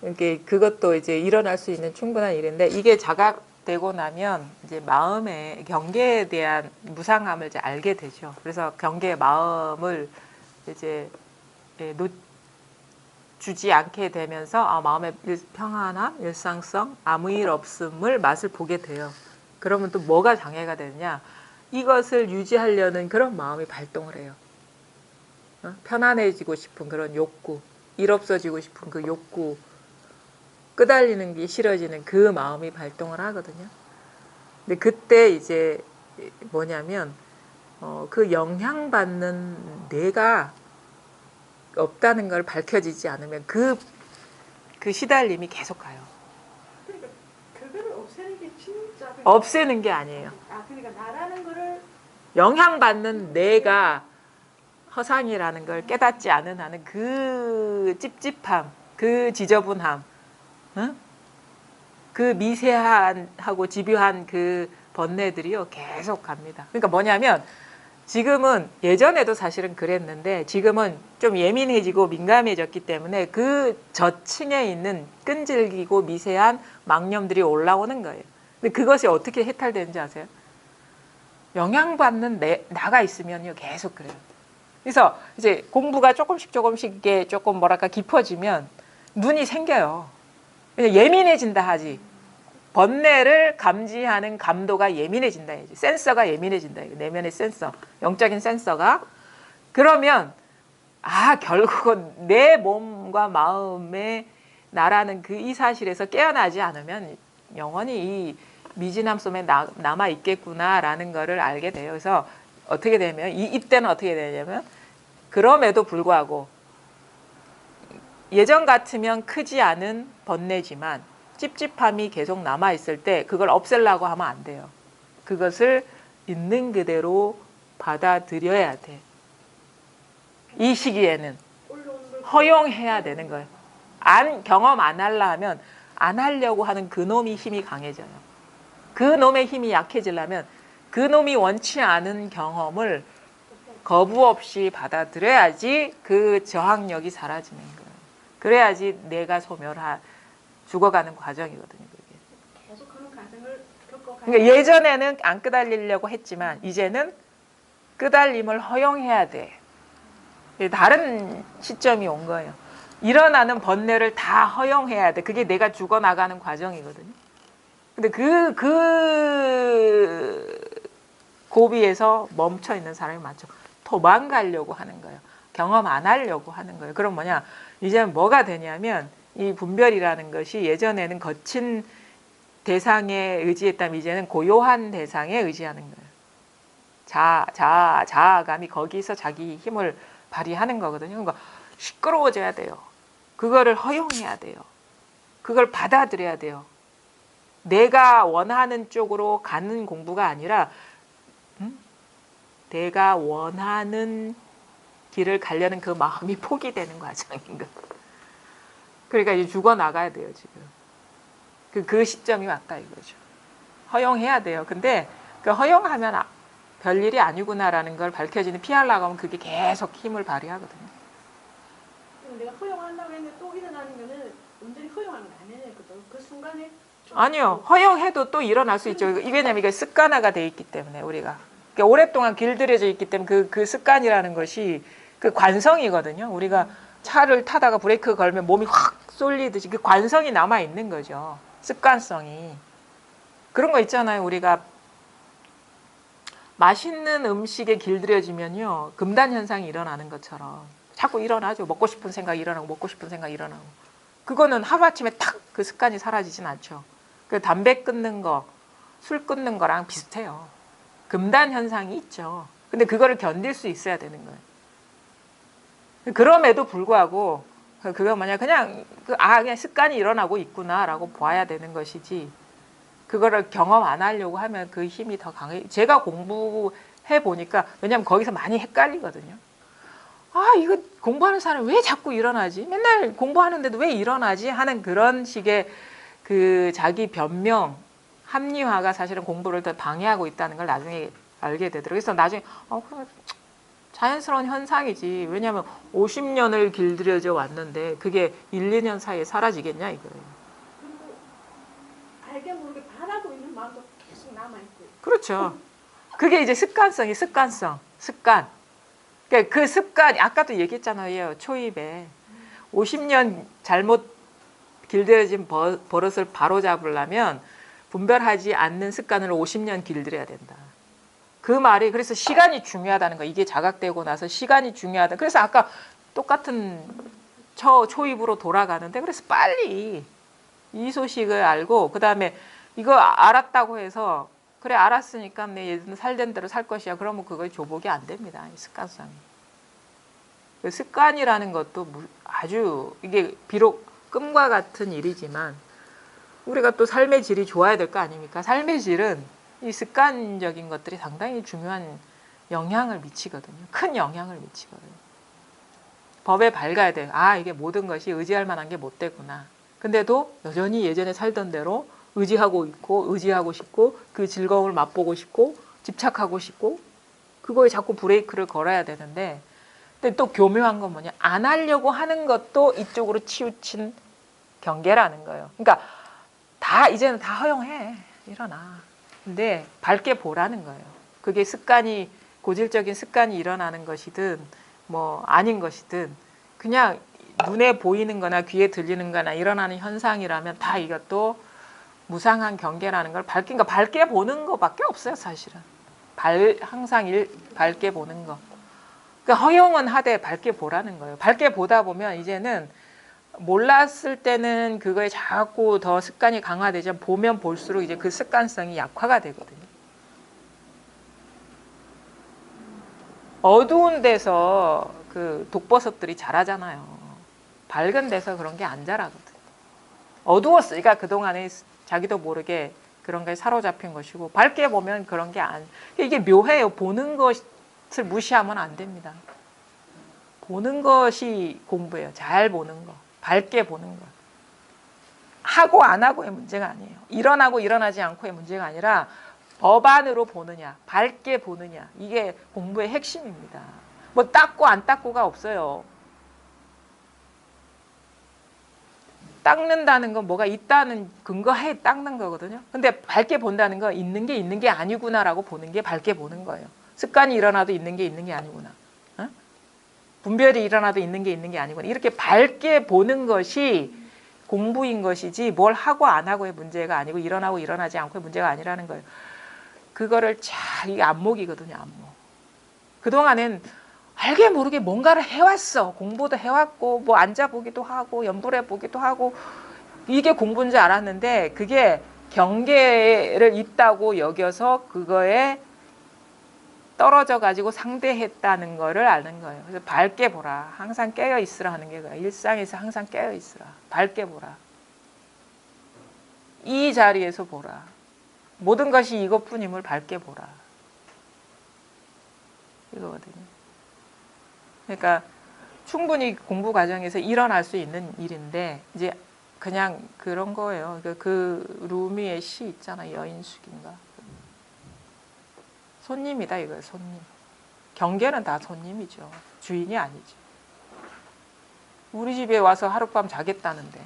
이게 그것도 이제 일어날 수 있는 충분한 일인데 이게 자각되고 나면 이제 마음의 경계에 대한 무상함을 이제 알게 되죠. 그래서 경계의 마음을 이제 주지 않게 되면서 마음의 평안함, 일상성, 아무 일 없음을 맛을 보게 돼요. 그러면 또 뭐가 장애가 되느냐? 이것을 유지하려는 그런 마음이 발동을 해요. 편안해지고 싶은 그런 욕구, 일 없어지고 싶은 그 욕구, 끄달리는 게 싫어지는 그 마음이 발동을 하거든요. 근데 그때 이제 뭐냐면 그 영향받는 내가 없다는 걸 밝혀지지 않으면 그 시달림이 계속 가요. 그러니까 그거를 없애는 게 진짜 없애는 게 아니에요. 그러니까 나라는 거를 영향받는 내가 허상이라는 걸 깨닫지 않은 한은 그 찝찝함, 그 지저분함, 응? 그 미세하고 집요한 그 번뇌들이요 계속 갑니다. 그러니까 뭐냐면 지금은 예전에도 사실은 그랬는데 지금은 좀 예민해지고 민감해졌기 때문에 그 저층에 있는 끈질기고 미세한 망념들이 올라오는 거예요. 근데 그것이 어떻게 해탈되는지 아세요? 영향받는 나가 있으면요 계속 그래요. 그래서 이제 공부가 조금씩 이게 조금 뭐랄까 깊어지면 눈이 생겨요. 그냥 예민해진다 하지. 번뇌를 감지하는 감도가 예민해진다. 센서가 예민해진다. 내면의 센서, 영적인 센서가. 그러면 결국은 내 몸과 마음의 나라는 그 이 사실에서 깨어나지 않으면 영원히 이 미진함 속에 남아 있겠구나라는 거를 알게 돼요. 그래서 어떻게 되면 이때는 어떻게 되냐면 그럼에도 불구하고 예전 같으면 크지 않은 번뇌지만 찝찝함이 계속 남아있을 때 그걸 없애려고 하면 안 돼요. 그것을 있는 그대로 받아들여야 돼. 이 시기에는 허용해야 되는 거예요. 경험 안 하려면 안 하려고 하는 그놈이 힘이 강해져요. 그놈의 힘이 약해지려면 그놈이 원치 않은 경험을 거부 없이 받아들여야지 그 저항력이 사라지는 거예요. 그래야지 내가 죽어가는 과정이거든요. 그게. 계속 그런 과정을 겪어가는. 그러니까 예전에는 안 끄달리려고 했지만 이제는 끄달림을 허용해야 돼. 다른 시점이 온 거예요. 일어나는 번뇌를 다 허용해야 돼. 그게 내가 죽어나가는 과정이거든요. 근데 그 고비에서 멈춰 있는 사람이 많죠. 도망가려고 하는 거예요. 경험 안 하려고 하는 거예요. 그럼 뭐냐? 이제는 뭐가 되냐면 이 분별이라는 것이 예전에는 거친 대상에 의지했다면 이제는 고요한 대상에 의지하는 거예요. 자아감이 거기서 자기 힘을 발휘하는 거거든요. 그러니까 시끄러워져야 돼요. 그거를 허용해야 돼요. 그걸 받아들여야 돼요. 내가 원하는 쪽으로 가는 공부가 아니라 내가 원하는 길을 가려는 그 마음이 포기되는 과정인 거. 그러니까 이제 죽어나가야 돼요, 지금. 그 시점이 왔다 이거죠. 허용해야 돼요. 근데 그 허용하면 별일이 아니구나라는 걸 밝혀지는 피하려고 하면 그게 계속 힘을 발휘하거든요. 내가 허용한다고 했는데 또 일어나는 거는 온전히 허용하는 건 아니에요. 그 순간에 아니요. 허용해도 또 일어날 수 있죠. 왜냐면 이게 습관화가 돼 있기 때문에 우리가. 그러니까 오랫동안 길들여져 있기 때문에 그 습관이라는 것이 그 관성이거든요. 우리가 차를 타다가 브레이크 걸면 몸이 확 쏠리듯이 그 관성이 남아 있는 거죠. 습관성이. 그런 거 있잖아요. 우리가 맛있는 음식에 길들여지면요. 금단 현상이 일어나는 것처럼 자꾸 일어나죠. 먹고 싶은 생각이 일어나고 먹고 싶은 생각이 일어나고. 그거는 하루아침에 탁 그 습관이 사라지진 않죠. 그 담배 끊는 거, 술 끊는 거랑 비슷해요. 금단 현상이 있죠. 근데 그거를 견딜 수 있어야 되는 거예요. 그럼에도 불구하고 그거 뭐냐 그냥 그냥 습관이 일어나고 있구나라고 봐야 되는 것이지 그거를 경험 안 하려고 하면 그 힘이 더 강해. 제가 공부해 보니까 왜냐하면 거기서 많이 헷갈리거든요. 아 이거 공부하는 사람이 왜 자꾸 일어나지? 맨날 공부하는데도 왜 일어나지? 하는 그런 식의 그 자기 변명, 합리화가 사실은 공부를 더 방해하고 있다는 걸 나중에 알게 되더라고요. 그래서 나중에 자연스러운 현상이지. 왜냐하면 50년을 길들여져 왔는데 그게 1, 2년 사이에 사라지겠냐 이거예요. 그리고 알게 모르게 바라고 있는 마음도 계속 남아있고. 그렇죠. 그게 이제 습관. 그러니까 그 습관, 아까도 얘기했잖아요. 초입에 50년 잘못 길들여진 버릇을 바로잡으려면 분별하지 않는 습관을 50년 길들여야 된다. 그 말이 그래서 시간이 중요하다는 거. 이게 자각되고 나서 시간이 중요하다. 그래서 아까 똑같은 초입으로 돌아가는데 그래서 빨리 이 소식을 알고 그 다음에 이거 알았다고 해서 그래 알았으니까 내 예전 살던 대로 살 것이야. 그러면 그거 조복이 안 됩니다. 습관성이. 그 습관이라는 것도 아주 이게 비록 꿈과 같은 일이지만 우리가 또 삶의 질이 좋아야 될 거 아닙니까? 삶의 질은 이 습관적인 것들이 상당히 중요한 영향을 미치거든요. 큰 영향을 미치거든요. 법에 밝아야 돼요. 아 이게 모든 것이 의지할 만한 게 못 되구나. 근데도 여전히 예전에 살던 대로 의지하고 있고 의지하고 싶고 그 즐거움을 맛보고 싶고 집착하고 싶고 그거에 자꾸 브레이크를 걸어야 되는데 근데 또 교묘한 건 뭐냐 안 하려고 하는 것도 이쪽으로 치우친 경계라는 거예요. 그러니까 이제는 다 허용해. 일어나. 근데 밝게 보라는 거예요. 그게 습관이 고질적인 습관이 일어나는 것이든 뭐 아닌 것이든 그냥 눈에 보이는 거나 귀에 들리는 거나 일어나는 현상이라면 다 이것도 무상한 경계라는 걸 그러니까 밝게 보는 거밖에 없어요, 사실은. 항상 밝게 보는 거. 그러니까 허용은 하되 밝게 보라는 거예요. 밝게 보다 보면 이제는 몰랐을 때는 그거에 자꾸 더 습관이 강화되지만 보면 볼수록 이제 그 습관성이 약화가 되거든요. 어두운 데서 그 독버섯들이 자라잖아요. 밝은 데서 그런 게 안 자라거든요. 어두웠으니까 그동안에 자기도 모르게 그런 게 사로잡힌 것이고 밝게 보면 그런 게 이게 묘해요. 보는 것을 무시하면 안 됩니다. 보는 것이 공부예요. 잘 보는 거. 밝게 보는 거. 하고 안 하고의 문제가 아니에요. 일어나고 일어나지 않고의 문제가 아니라 법안으로 보느냐, 밝게 보느냐. 이게 공부의 핵심입니다. 뭐 닦고 안 닦고가 없어요. 닦는다는 건 뭐가 있다는 근거하에 닦는 거거든요. 근데 밝게 본다는 건 있는 게 아니구나라고 보는 게 밝게 보는 거예요. 습관이 일어나도 있는 게 아니구나. 어? 분별이 일어나도 있는 게 아니구나. 이렇게 밝게 보는 것이 공부인 것이지 뭘 하고 안 하고의 문제가 아니고 일어나고 일어나지 않고의 문제가 아니라는 거예요. 그거를 이게 안목이거든요. 안목. 그동안엔 알게 모르게 뭔가를 해왔어. 공부도 해왔고 뭐 앉아보기도 하고 연불해보기도 하고 이게 공부인 줄 알았는데 그게 경계를 있다고 여겨서 그거에 떨어져 가지고 상대했다는 거를 아는 거예요. 그래서 밝게 보라. 항상 깨어 있으라 하는 게 그거예요. 일상에서 항상 깨어 있으라. 밝게 보라. 이 자리에서 보라. 모든 것이 이것뿐임을 밝게 보라. 이거거든요. 그러니까 충분히 공부 과정에서 일어날 수 있는 일인데 이제 그냥 그런 거예요. 그 루미의 시 있잖아, 여인숙인가. 손님이다 이거예요. 손님. 경계는 다 손님이죠. 주인이 아니지. 우리 집에 와서 하룻밤 자겠다는데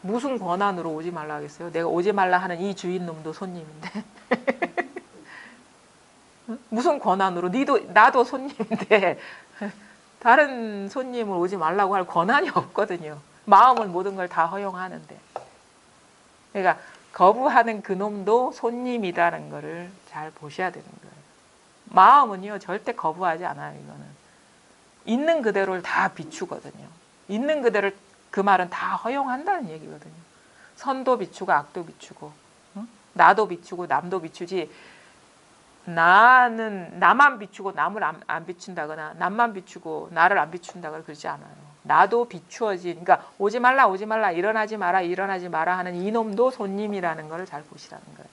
무슨 권한으로 오지 말라 하겠어요? 내가 오지 말라 하는 이 주인 놈도 손님인데 무슨 권한으로? 나도 손님인데 다른 손님을 오지 말라고 할 권한이 없거든요. 마음은 모든 걸 다 허용하는데. 그러니까 거부하는 그 놈도 손님이다라는 거를 잘 보셔야 되는 거예요. 마음은요 절대 거부하지 않아요. 이거는 있는 그대로를 다 비추거든요. 있는 그대로를, 그 말은 다 허용한다는 얘기거든요. 선도 비추고 악도 비추고, 응? 나도 비추고 남도 비추지, 나는 나만 비추고 남을 안 비춘다거나 남만 비추고 나를 안 비춘다거나 그러지 않아요. 나도 비추어진, 그러니까 오지 말라 오지 말라, 일어나지 마라 일어나지 마라 하는 이놈도 손님이라는 걸 잘 보시라는 거예요.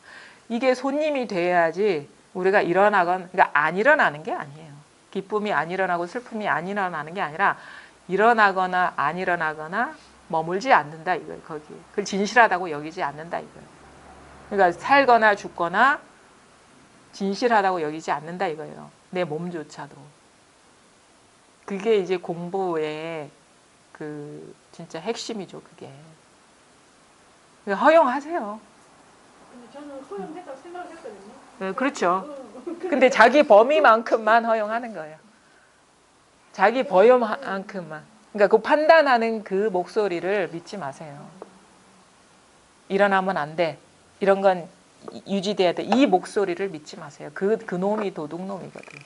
이게 손님이 돼야지 우리가 일어나건, 그러니까 안 일어나는 게 아니에요. 기쁨이 안 일어나고 슬픔이 안 일어나는 게 아니라 일어나거나 안 일어나거나 머물지 않는다 이거예요. 거기 그걸 진실하다고 여기지 않는다 이거예요. 그러니까 살거나 죽거나 진실하다고 여기지 않는다 이거예요. 내 몸조차도. 그게 이제 공부의 그 진짜 핵심이죠. 그게. 그러니까 허용하세요. 근데 저는 허용했다고 생각을 했거든요. 네, 그렇죠. 근데 자기 범위만큼만 허용하는 거예요. 자기 범위만큼만. 그러니까 그 판단하는 그 목소리를 믿지 마세요. 일어나면 안 돼. 이런 건 유지돼야 돼. 이 목소리를 믿지 마세요. 그 놈이 도둑놈이거든.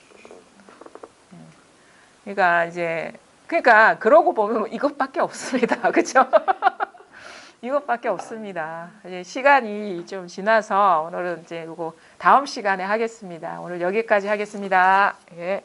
그러니까 이제 그러고 보면 이것밖에 없습니다. 그렇죠? 이것밖에 없습니다. 이제 시간이 좀 지나서 오늘은 이제 이거 다음 시간에 하겠습니다. 오늘 여기까지 하겠습니다. 예.